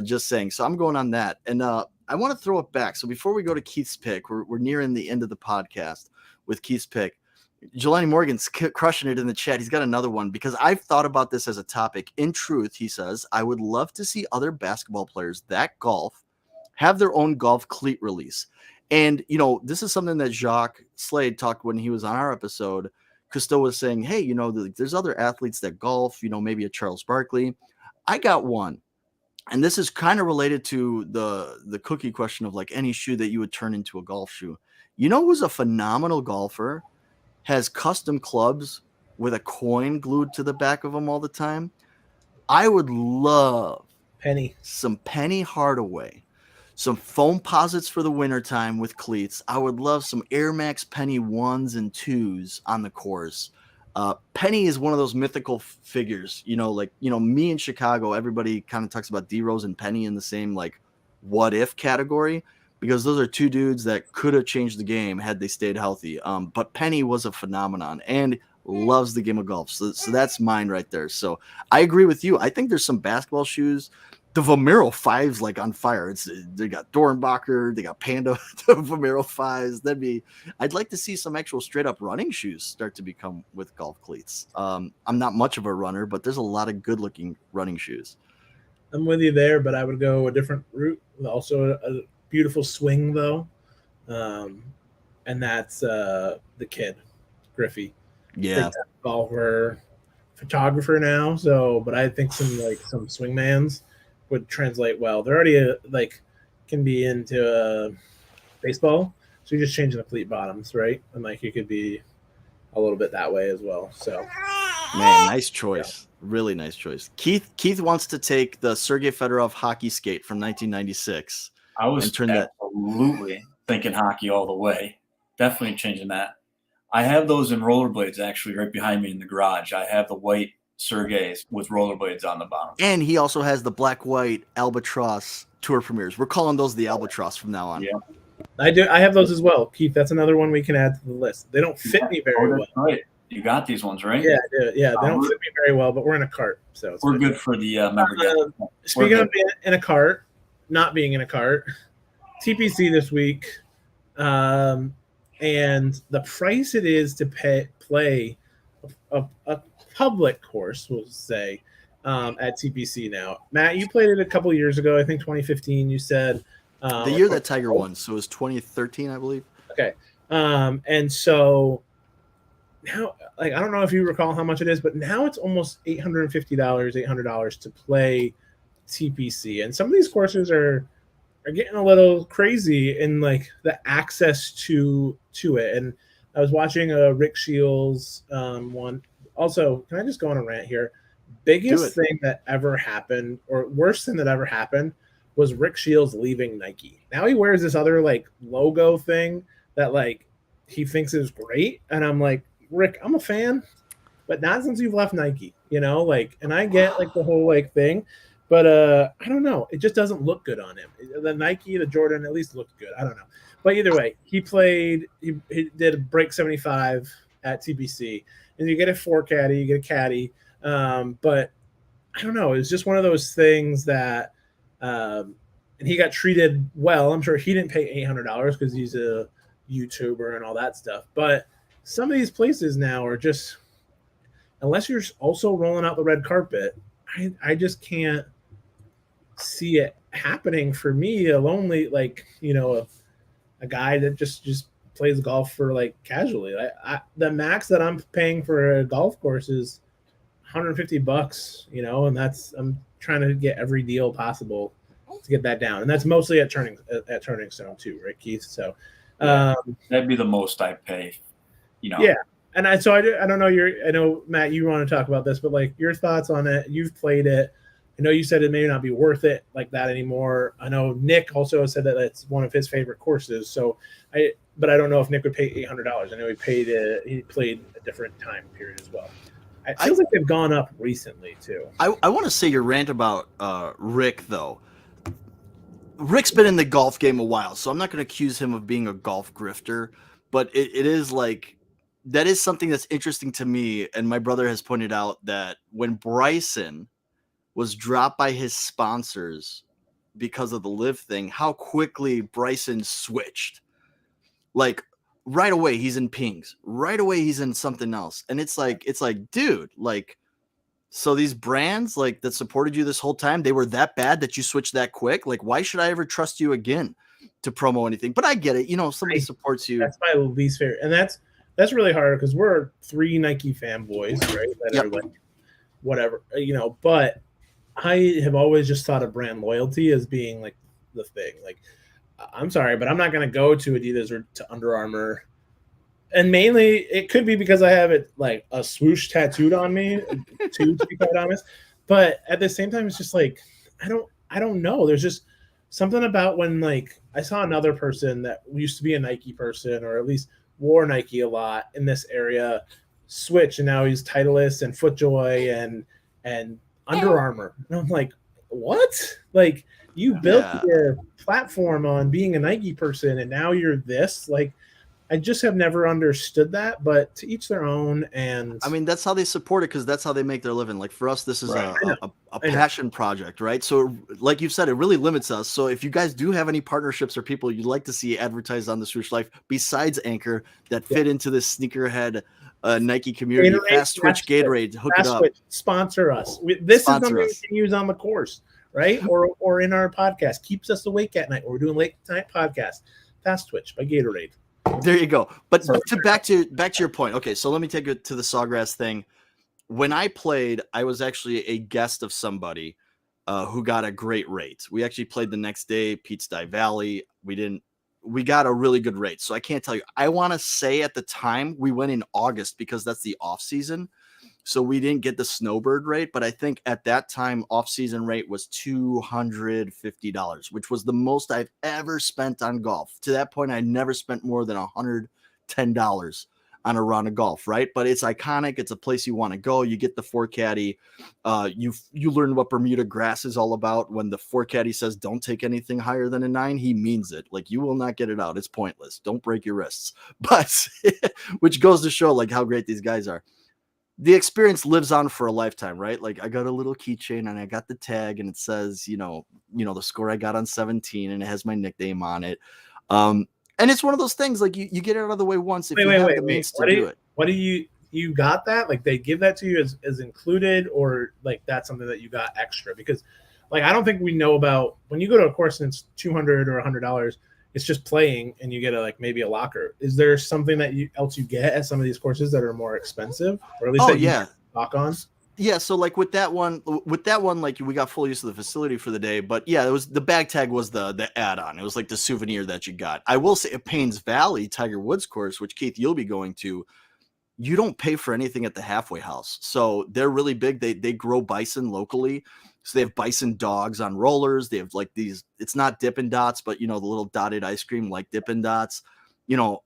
Just saying. So I'm going on that. And I want to throw it back. So before we go to Keith's pick, we're nearing the end of the podcast with Keith's pick. Jelani Morgan's crushing it in the chat. He's got another one because I've thought about this as a topic. In truth, he says, I would love to see other basketball players that golf have their own golf cleat release. And, this is something that Jacques Slade talked when he was on our episode. Cousteau was saying, hey, there's other athletes that golf, maybe a Charles Barkley. I got one. And this is kind of related to the cookie question of like any shoe that you would turn into a golf shoe. Who's a phenomenal golfer, has custom clubs with a coin glued to the back of them all the time? I would love some Penny Hardaway. Some foam posits for the wintertime with cleats. I would love some Air Max Penny 1s and 2s on the course. Penny is one of those mythical figures, me in Chicago, everybody kind of talks about D-Rose and Penny in the same like what if category, because those are two dudes that could have changed the game had they stayed healthy. But Penny was a phenomenon and loves the game of golf. So that's mine right there. So I agree with you. I think there's some basketball shoes. The Vomero 5's like on fire. They got Dornbacher, they got Panda, the Vomero 5s. I'd like to see some actual straight up running shoes start to become with golf cleats. I'm not much of a runner, but there's a lot of good looking running shoes. I'm with you there, but I would go a different route. Also a beautiful swing though. And that's the kid, Griffey. Yeah. Golfer, photographer now. So, but I think some swingmans would translate well. They're already can be into baseball, so you're just changing the cleat bottoms, right? And like you could be a little bit that way as well. So, man, nice choice, really nice choice. Keith wants to take the Sergei Fedorov hockey skate from 1996. I was absolutely thinking hockey all the way. Definitely changing that. I have those in rollerblades actually right behind me in the garage. I have the white Sergei's with rollerblades on the bottom. And he also has the black-white Albatross tour premieres. We're calling those the Albatross from now on. Yeah. I have those as well. Keith, that's another one we can add to the list. They don't fit me very well. Right. You got these ones, right? Yeah, they don't fit me very well, but we're in a cart. So we're good for the member. Speaking of being in a cart, not being in a cart, TPC this week, and the price it is to play a public course, we'll say, at TPC now. Matt, you played it a couple years ago, I think 2015. You said the year that Tiger won, so it was 2013, I believe. Okay, and so now, like, I don't know if you recall how much it is, but now it's almost $850 to play TPC, and some of these courses are getting a little crazy in like the access to it. And I was watching a Rick Shields one. Also, can I just go on a rant here? Biggest thing that ever happened, or worst thing that ever happened, was Rick Shields leaving Nike. Now he wears this other like logo thing that like he thinks is great, and I'm like, Rick, I'm a fan, but not since you've left Nike, you know, like, and I get like the whole like thing, but I don't know, it just doesn't look good on him. The Nike, the Jordan at least looked good. I don't know, but either way, he did a break 75 at TBC, and you get a 4 caddy, you get a caddy, but I don't know, it's just one of those things that and he got treated well. I'm sure he didn't pay $800 because he's a YouTuber and all that stuff, but some of these places now are just, unless you're also rolling out the red carpet, I just can't see it happening for me, a lonely, like, you know, a guy that just plays golf for like casually. The max that I'm paying for a golf course is $150, you know, and I'm trying to get every deal possible to get that down, and that's mostly at Turning Stone too, right, Keith? So that'd be the most I pay, you know. Yeah, and I don't know, I know, Matt, you want to talk about this, but like your thoughts on it. You've played it. I know you said it may not be worth it like that anymore. I know Nick also said that it's one of his favorite courses. So but I don't know if Nick would pay $800. I know he played a different time period as well. It feels like they've gone up recently too. I want to say your rant about Rick though. Rick's been in the golf game a while, so I'm not going to accuse him of being a golf grifter, but it is like, that is something that's interesting to me. And my brother has pointed out that when Bryson was dropped by his sponsors because of the live thing, how quickly Bryson switched. Like right away he's in pings, right away he's in something else. And it's like, dude, like, so these brands like that supported you this whole time, they were that bad that you switched that quick? Like, why should I ever trust you again to promo anything? But I get it. You know, somebody supports you. That's my least favorite. And that's really hard because we're 3 Nike fanboys, right? That are like whatever, you know, but I have always just thought of brand loyalty as being like the thing. Like, I'm sorry, but I'm not going to go to Adidas or to Under Armour. And mainly it could be because I have it like a swoosh tattooed on me, to be quite honest. But at the same time, it's just like, I don't know. There's just something about when like I saw another person that used to be a Nike person, or at least wore Nike a lot in this area, switch, and now he's Titleist and FootJoy and Under Armour. And I'm like, what? Like, you built your platform on being a Nike person, and now you're this? Like, I just have never understood that, but to each their own. And I mean, that's how they support it, because that's how they make their living. Like for us, this is a passion project, right? So like you've said, it really limits us. So if you guys do have any partnerships or people you'd like to see advertised on the Swoosh Life besides Anchor that fit into this sneakerhead Nike community, Fast Twitch, Gatorade, hook it up. Sponsor us. This is something we can use on the course, right? or in our podcast. Keeps us awake at night. We're doing late night podcast. Fast Twitch by Gatorade. There you go. But back to your point. Okay, so let me take it to the Sawgrass thing. When I played, I was actually a guest of somebody who got a great rate. We actually played the next day, Pete's Dye Valley. We got a really good rate. So I can't tell you. I want to say at the time we went in August because that's the off season. So we didn't get the snowbird rate, but I think at that time off-season rate was $250, which was the most I've ever spent on golf. To that point, I never spent more than $110 on a round of golf, right? But it's iconic. It's a place you want to go. You get the 4 caddy. You learn what Bermuda grass is all about. When the 4 caddy says don't take anything higher than a 9, he means it. Like, you will not get it out. It's pointless. Don't break your wrists. But which goes to show like how great these guys are. The experience lives on for a lifetime, right? Like, I got a little keychain and I got the tag and it says, you know, the score I got on 17 and it has my nickname on it. And it's one of those things like you get it out of the way once if you have the means to do it. What do you got that? Like they give that to you as included, or like that's something that you got extra? Because like I don't think we know about when you go to a course and it's $200 or $100, it's just playing and you get maybe a locker. Is there something that else you get at some of these courses that are more expensive, or at least you talk on? Yeah, so like with that one, like we got full use of the facility for the day, but yeah, it was the bag tag was the add-on. It was like the souvenir that you got. I will say at Paynes Valley Tiger Woods course, which Keith you'll be going to, you don't pay for anything at the halfway house. So they're really big. They grow bison locally. So they have bison dogs on rollers. They have like these, it's not Dippin' Dots, but the little dotted ice cream like Dippin' Dots,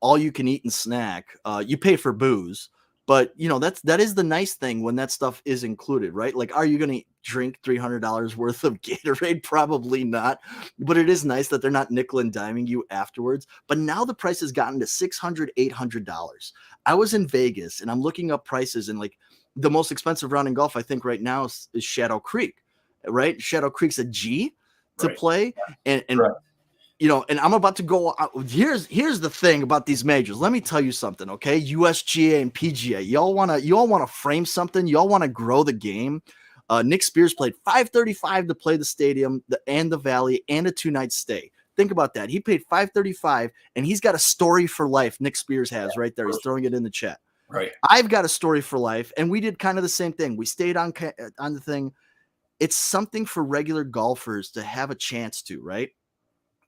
all you can eat and snack. You pay for booze. But that is the nice thing when that stuff is included, right? Like, are you going to drink $300 worth of Gatorade? Probably not. But it is nice that they're not nickel and diming you afterwards. But now the price has gotten to $600, $800. I was in Vegas and I'm looking up prices, and like the most expensive round in golf I think right now is Shadow Creek, right? Shadow Creek's a G to play, and right. And I'm about to go. Here's the thing about these majors. Let me tell you something, okay? USGA and PGA. Y'all wanna frame something. Y'all wanna grow the game. Nick Spears played $535 to play the stadium, and the Valley, and a 2-night stay. Think about that. He paid $535, and he's got a story for life. Nick Spears has right there. He's throwing it in the chat. Right. I've got a story for life, and we did kind of the same thing. We stayed on the thing. It's something for regular golfers to have a chance to, right?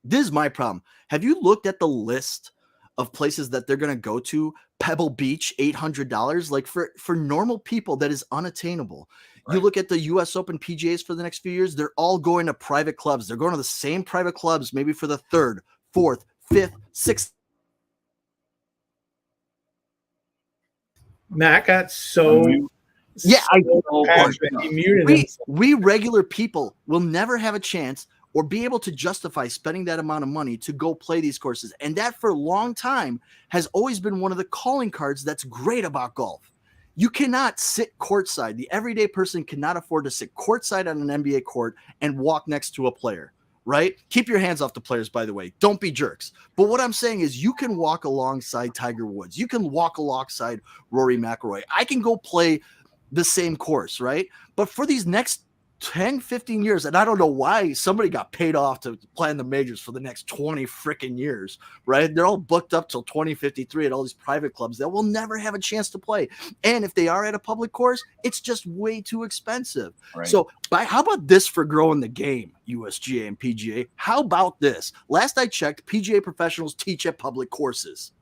This is my problem. Have you looked at the list of places that they're going to go to? Pebble Beach, $800. Like for normal people, that is unattainable. Right. You look at the U.S. Open PGAs for the next few years, they're all going to private clubs. They're going to the same private clubs, maybe for the 3rd, 4th, 5th, 6th. Matt got so passionate. He muted himself. We regular people will never have a chance or be able to justify spending that amount of money to go play these courses. And that for a long time has always been one of the calling cards that's great about golf. You cannot sit courtside. The everyday person cannot afford to sit courtside on an NBA court and walk next to a player, right? Keep your hands off the players, by the way. Don't be jerks. But what I'm saying is you can walk alongside Tiger Woods. You can walk alongside Rory McIlroy. I can go play the same course, right? But for these next 10, 15 years, and I don't know why somebody got paid off to plan the majors for the next 20 freaking years, right? They're all booked up till 2053 at all these private clubs that will never have a chance to play. And if they are at a public course, it's just way too expensive. Right. So how about this for growing the game, USGA and PGA? How about this? Last I checked, PGA professionals teach at public courses.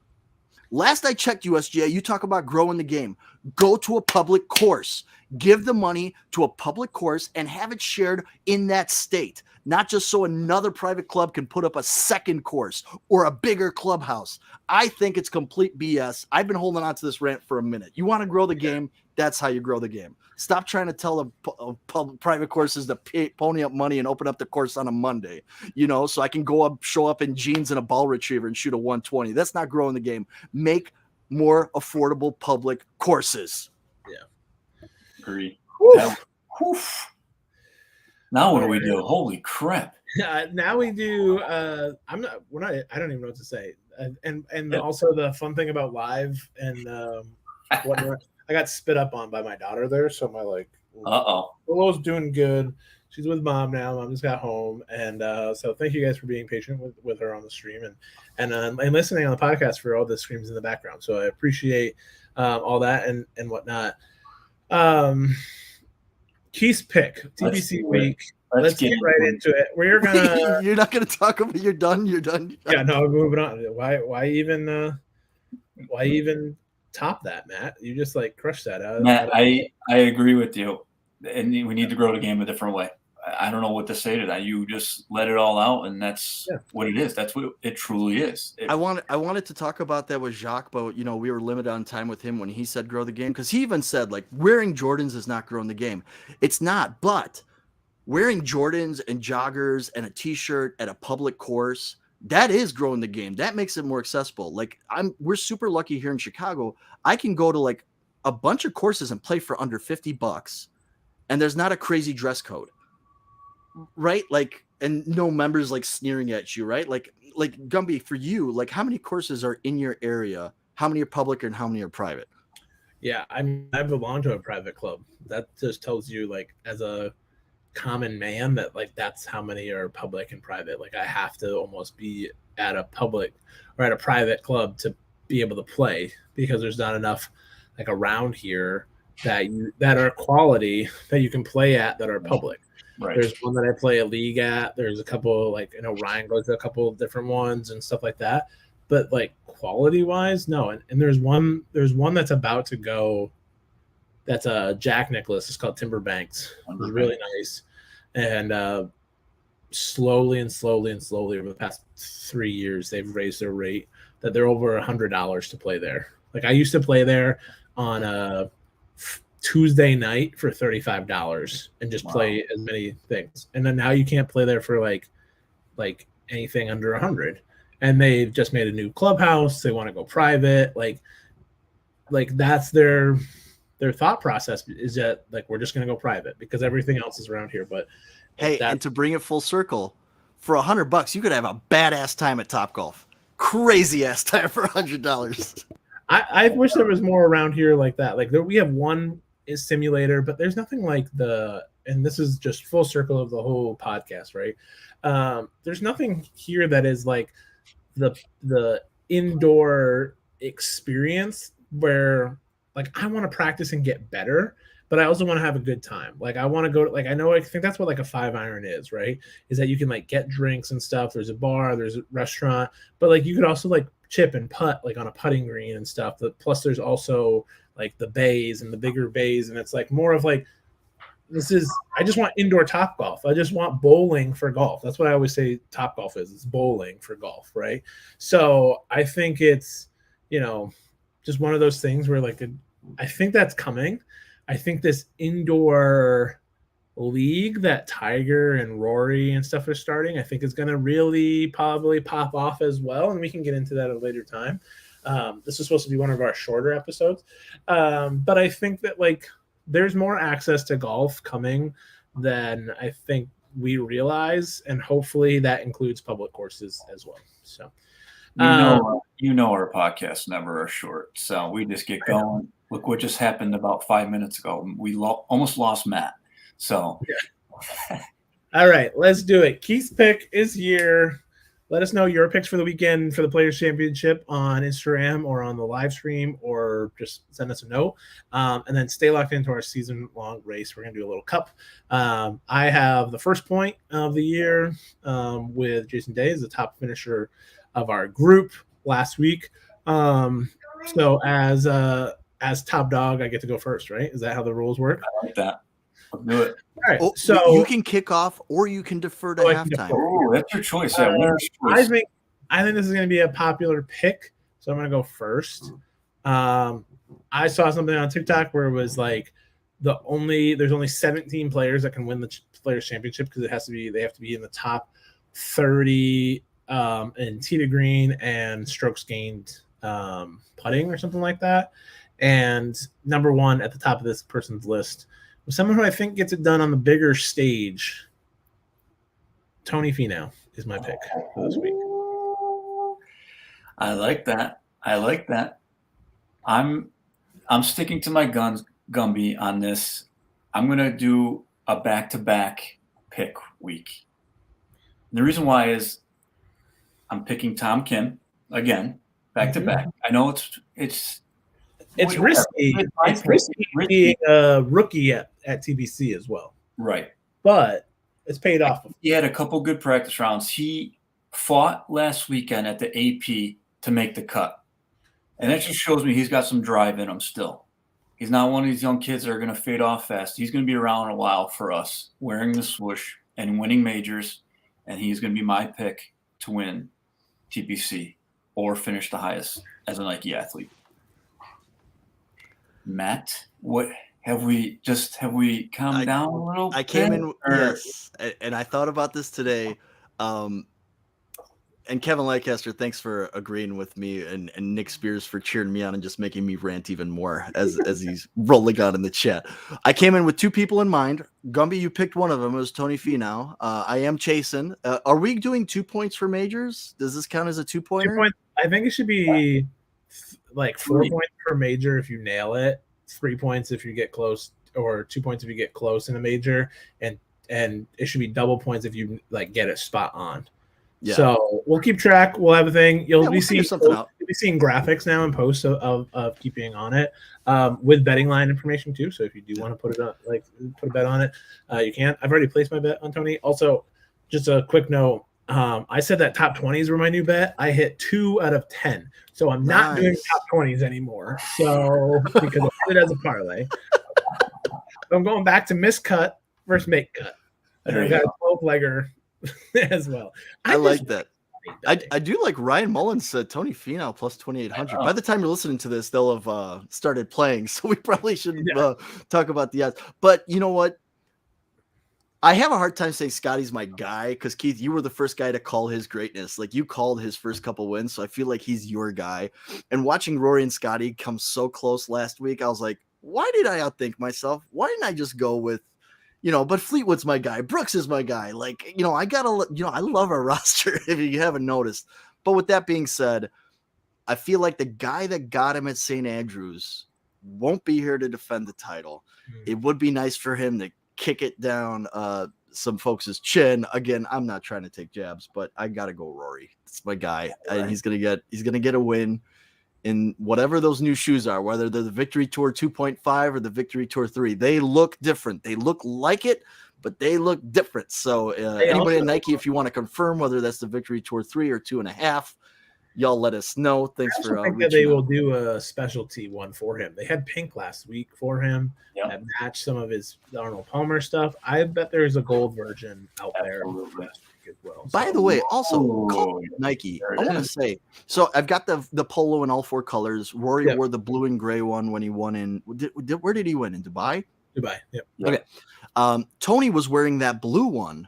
Last I checked, USGA, you talk about growing the game. Go to a public course. Give the money to a public course and have it shared in that state, not just so another private club can put up a second course or a bigger clubhouse. I think it's complete BS. I've been holding on to this rant for a minute. You want to grow the game? That's how you grow the game. Stop trying to tell the private courses to pony up money and open up the course on a Monday, so I can show up in jeans and a ball retriever and shoot a 120. That's not growing the game. Make more affordable public courses. Yeah. Agree. Now what do we do? Holy crap. Now we do I don't even know what to say. And also the fun thing about live and whatnot, I got spit up on by my daughter there, so my Willow's doing good. She's with mom now. Mom just got home, and so thank you guys for being patient with her on the stream and listening on the podcast for all the screams in the background. So I appreciate all that and whatnot. Keith's pick, TBC week. Let's get right into it. We're gonna. You're not gonna talk about. You're done. Yeah, no, moving on. Why even top that, Matt? You just crushed that out. Matt, I agree with you, and we need to grow the game a different way. I don't know what to say to that. You just let it all out, and that's what it is. That's what it truly is. I wanted to talk about that with Jacques, but we were limited on time with him when he said grow the game, because he even said wearing Jordans is not growing the game. It's not, but wearing Jordans and joggers and a t-shirt at a public course, that is growing the game. That makes it more accessible. We're super lucky here in Chicago. I can go to a bunch of courses and play for under $50, and there's not a crazy dress code. Right? and no members like sneering at you, right? Like Gumby, for you, like how many courses are in your area? How many are public and how many are private? Yeah, I belong to a private club. That just tells you, like, as a common man, that like that's how many are public and private. Like I have to almost be at a public or at a private club to be able to play, because there's not enough like around here that are quality that you can play at that are public. Right. There's one that I play a league at. There's a couple, like, Ryan goes to a couple of different ones and stuff like that. But like quality wise, no. And there's one that's about to go. That's a Jack Nicklaus. It's called Timber Banks. It's really nice. And slowly over the past 3 years, they've raised their rate that they're over $100 to play there. Like I used to play there on a Tuesday night for $35 and just play as many things. And then now you can't play there for like anything under 100. And they've just made a new clubhouse. They want to go private. Like that's their thought process, is that like we're just going to go private because everything else is around here. But hey, and to bring it full circle, for $100, you could have a badass time at Topgolf. Crazy ass time for $100. I wish there was more around here like that. Like we have one simulator, but there's nothing like and this is just full circle of the whole podcast, right? There's nothing here that is like the indoor experience where like I want to practice and get better, but I also want to have a good time. Like I want to go to, like, I think that's what like a 5-iron is, right? Is that you can like get drinks and stuff. There's a bar, there's a restaurant, but like you could also like chip and putt like on a putting green and stuff. Plus there's also like the bays and the bigger bays, and it's like more of like, I just want indoor Top Golf. I just want bowling for golf. That's what I always say Top Golf is. It's bowling for golf, right? So I think it's, just one of those things where like I think that's coming. I think this indoor league that Tiger and Rory and stuff are starting, I think is going to really probably pop off as well. And we can get into that at a later time. This is supposed to be one of our shorter episodes. But I think that like there's more access to golf coming than I think we realize. And hopefully that includes public courses as well. So, our podcasts never are short. So we just get going. Look what just happened about 5 minutes ago. We almost lost Matt. So, yeah. All right, let's do it. Keith's pick is here. Let us know your picks for the weekend for the Players Championship on Instagram or on the live stream, or just send us a note. And then stay locked into our season-long race. We're going to do a little cup. I have the first point of the year with Jason Day as the top finisher of our group last week. So as top dog, I get to go first, right? Is that how the rules work? I like that. Let's do it. All right. So you can kick off or you can defer to halftime. Oh, that's your choice. Yeah, I think this is going to be a popular pick, so I'm going to go first. I saw something on TikTok where it was like there's only 17 players that can win the Players Championship because they have to be in the top 30 in tee to green and strokes gained putting or something like that. And number one at the top of this person's list was someone who I think gets it done on the bigger stage. Tony Finau is my pick for this week. I like that. I'm sticking to my guns, Gumby, on this. I'm going to do a back-to-back pick week. And the reason why is I'm picking Tom Kim again, back-to-back. I know it's risky. It's risky being a rookie at TBC as well. Right. But it's paid off. He had a couple good practice rounds. He fought last weekend at the AP to make the cut. And that just shows me he's got some drive in him still. He's not one of these young kids that are going to fade off fast. He's going to be around a while for us, wearing the swoosh and winning majors. And he's going to be my pick to win TBC or finish the highest as a Nike athlete. Matt, what have we calmed down a little bit? I came in, yes, and I thought about this today. And And Kevin Lancaster, thanks for agreeing with me, and Nick Spears for cheering me on and just making me rant even more as he's rolling on in the chat. I came in with 2 people in mind. Gumby, you picked one of them. It was Tony Finau. I am chasing. Are we doing 2 points for majors? Does this count as a 2-pointer? 2 points. I think it should be like 4 points per major if you nail it, 3 points if you get close, or 2 points if you get close in a major, and it should be double points if you like get it spot on. Yeah. So we'll keep track. We'll have a thing. You'll be seeing something out. You'll be seeing graphics now and posts of keeping on it, with betting line information too. So if you do want to put it on, like put a bet on it, you can. I've already placed my bet on Tony. Also, just a quick note. I said that top 20s were my new bet. I hit 2 out of 10. So I'm not doing top 20s anymore. So because I put it as a parlay. So I'm going back to miscut versus make cut. And I got a 12-legger as well. I like that. I do like Ryan Mullins said Tony Finau plus 2,800. By the time you're listening to this, they'll have started playing. So we probably shouldn't talk about the odds. But you know what? I have a hard time saying Scotty's my guy because, Keith, you were the first guy to call his greatness. Like, you called his first couple wins, so I feel like he's your guy. And watching Rory and Scotty come so close last week, I was like, why did I outthink myself? Why didn't I just go with, but Fleetwood's my guy. Brooks is my guy. Like, I love our roster if you haven't noticed. But with that being said, I feel like the guy that got him at St. Andrews won't be here to defend the title. It would be nice for him to kick it down some folks' chin. Again, I'm not trying to take jabs, but I gotta go Rory. It's my guy. Right. And he's gonna get a win in whatever those new shoes are, whether they're the Victory Tour 2.5 or the Victory Tour 3. They look different. They look like it, but they look different. So anybody at Nike, if you want to confirm whether that's the Victory Tour 3 or 2.5, y'all let us know. Thanks for I think that they will do a specialty one for him. They had pink last week for him that matched some of his Arnold Palmer stuff. I bet there's a gold version out there as well. By the way, also call Nike. I want to say, so I've got the polo in all 4 colors. Rory wore the blue and gray one when he won in. Where did he win, in Dubai? Dubai. Yep. Okay. Tony was wearing that blue one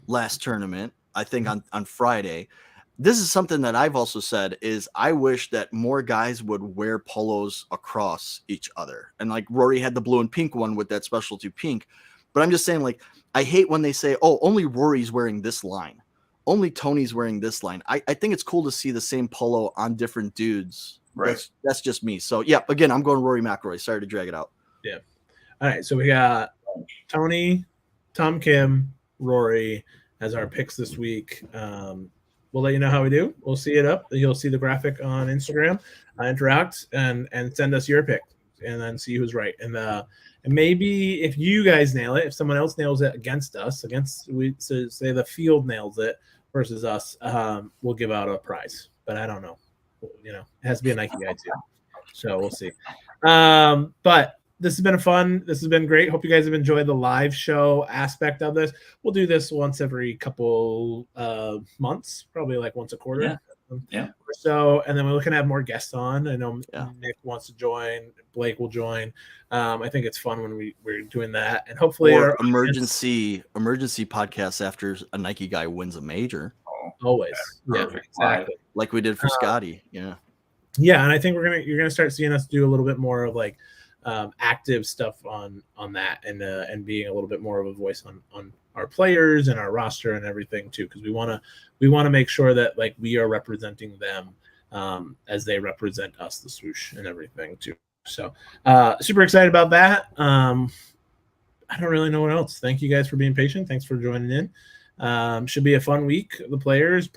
last tournament, I think on Friday. This is something that I've also said is I wish that more guys would wear polos across each other. And like Rory had the blue and pink one with that specialty pink. But I'm just saying, like, I hate when they say, oh, only Rory's wearing this line. Only Tony's wearing this line. I think it's cool to see the same polo on different dudes. Right. That's just me. So, yeah, again, I'm going Rory McIlroy. Sorry to drag it out. Yeah. All right. So we got Tony, Tom Kim, Rory as our picks this week. We'll let you know how we do. We'll see it up. You'll see the graphic on Instagram. Interact and send us your pick, and then see who's right. And maybe if you guys nail it, if someone else nails it against us, so say the field nails it versus us, we'll give out a prize. But I don't know. It has to be a Nike guy too. So we'll see. But this has been this has been great. Hope you guys have enjoyed the live show aspect of this. We'll do this once every couple months, probably like once a quarter. Yeah. Or so, and then we're looking to have more guests on. I know Nick wants to join. Blake will join. I think it's fun when we're doing that, and hopefully our emergency podcasts after a Nike guy wins a major. Always, exactly, like we did for Scotty. Yeah, and I think you're gonna start seeing us do a little bit more of like active stuff on that, and being a little bit more of a voice on our players and our roster and everything too, because we want to make sure that like we are representing them as they represent us, the Swoosh, and everything too. So super excited about that. I don't really know what else. Thank you guys for being patient. Thanks for joining in. Should be a fun week. The players,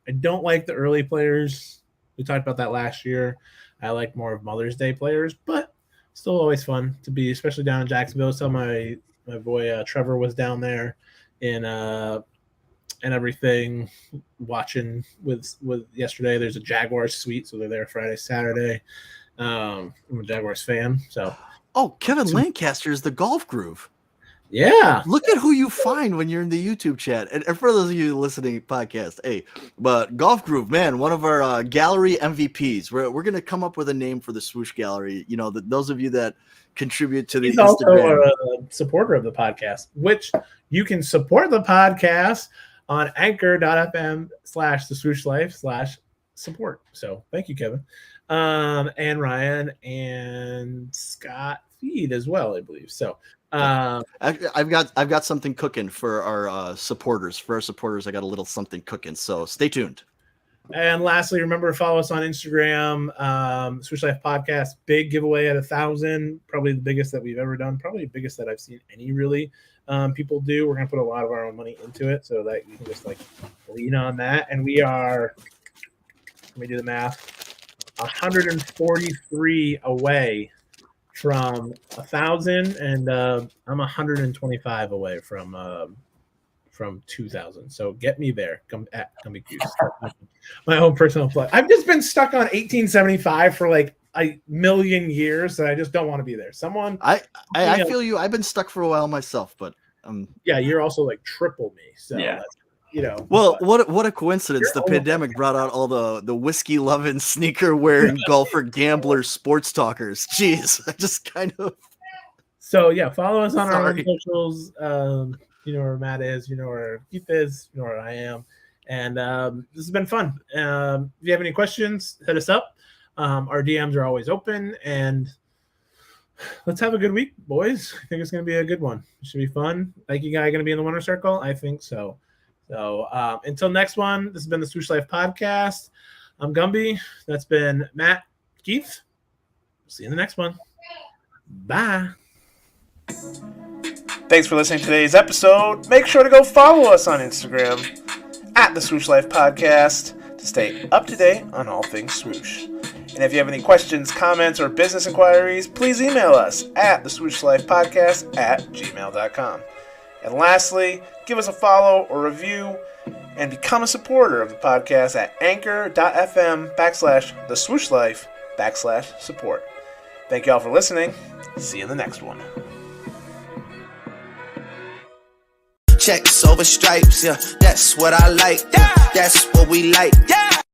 I don't like the early players. We talked about that last year. I like more of Mother's Day players, but still always fun to be, especially down in Jacksonville. So my boy Trevor was down there and everything, watching with yesterday. There's a Jaguars suite, so they're there Friday, Saturday. I'm a Jaguars fan, so. Oh, Kevin Lancaster is the Golf Groove. Yeah. Look at who you find when you're in the YouTube chat. And for those of you listening podcast, but Golf Groove, man, one of our gallery MVPs. We're going to come up with a name for the Swoosh Gallery. Those of you that contribute to the He's Instagram. also a supporter of the podcast, which you can support the podcast on anchor.fm/the Swoosh Life/support. So thank you, Kevin, and Ryan and Scott Feed as well, I believe. So I've got something cooking for our supporters. For our supporters, I got a little something cooking. So stay tuned. And lastly, remember to follow us on Instagram, Swoosh Life Podcast. Big giveaway at 1,000, probably the biggest that we've ever done. Probably the biggest that I've seen any really people do. We're gonna put a lot of our own money into it so that you can just like lean on that. And we are, let me do the math, 143 away from 1,000, and I'm 125 away from 2,000. So get me there. Come be cute. My own personal plug. I've just been stuck on 1875 for like a million years, and I just don't want to be there. Someone, I feel you. I've been stuck for a while myself, but yeah, you're also like triple me. So Yeah. Well, what a coincidence! The pandemic brought out all the whiskey loving, sneaker wearing, golfer, gambler, sports talkers. Jeez, I just kind of. So yeah, follow us on our Sorry. socials. You know where Matt is. You know where Keith is. You know where I am. And this has been fun. If you have any questions, hit us up. Our DMs are always open. And let's have a good week, boys. I think it's going to be a good one. It should be fun. Like you guys going to be in the winner circle? I think so. So until next one, this has been the Swoosh Life Podcast. I'm Gumby. That's been Matt, Keith. See you in the next one. Bye. Thanks for listening to today's episode. Make sure to go follow us on Instagram at the Swoosh Life Podcast to stay up to date on all things swoosh. And if you have any questions, comments, or business inquiries, please email us at the swooshLifePodcast@gmail.com. And lastly, give us a follow or review and become a supporter of the podcast at anchor.fm/the Swoosh Life/support. Thank you all for listening. See you in the next one. Checks over stripes, yeah, that's what I like, yeah, that's what we like, yeah.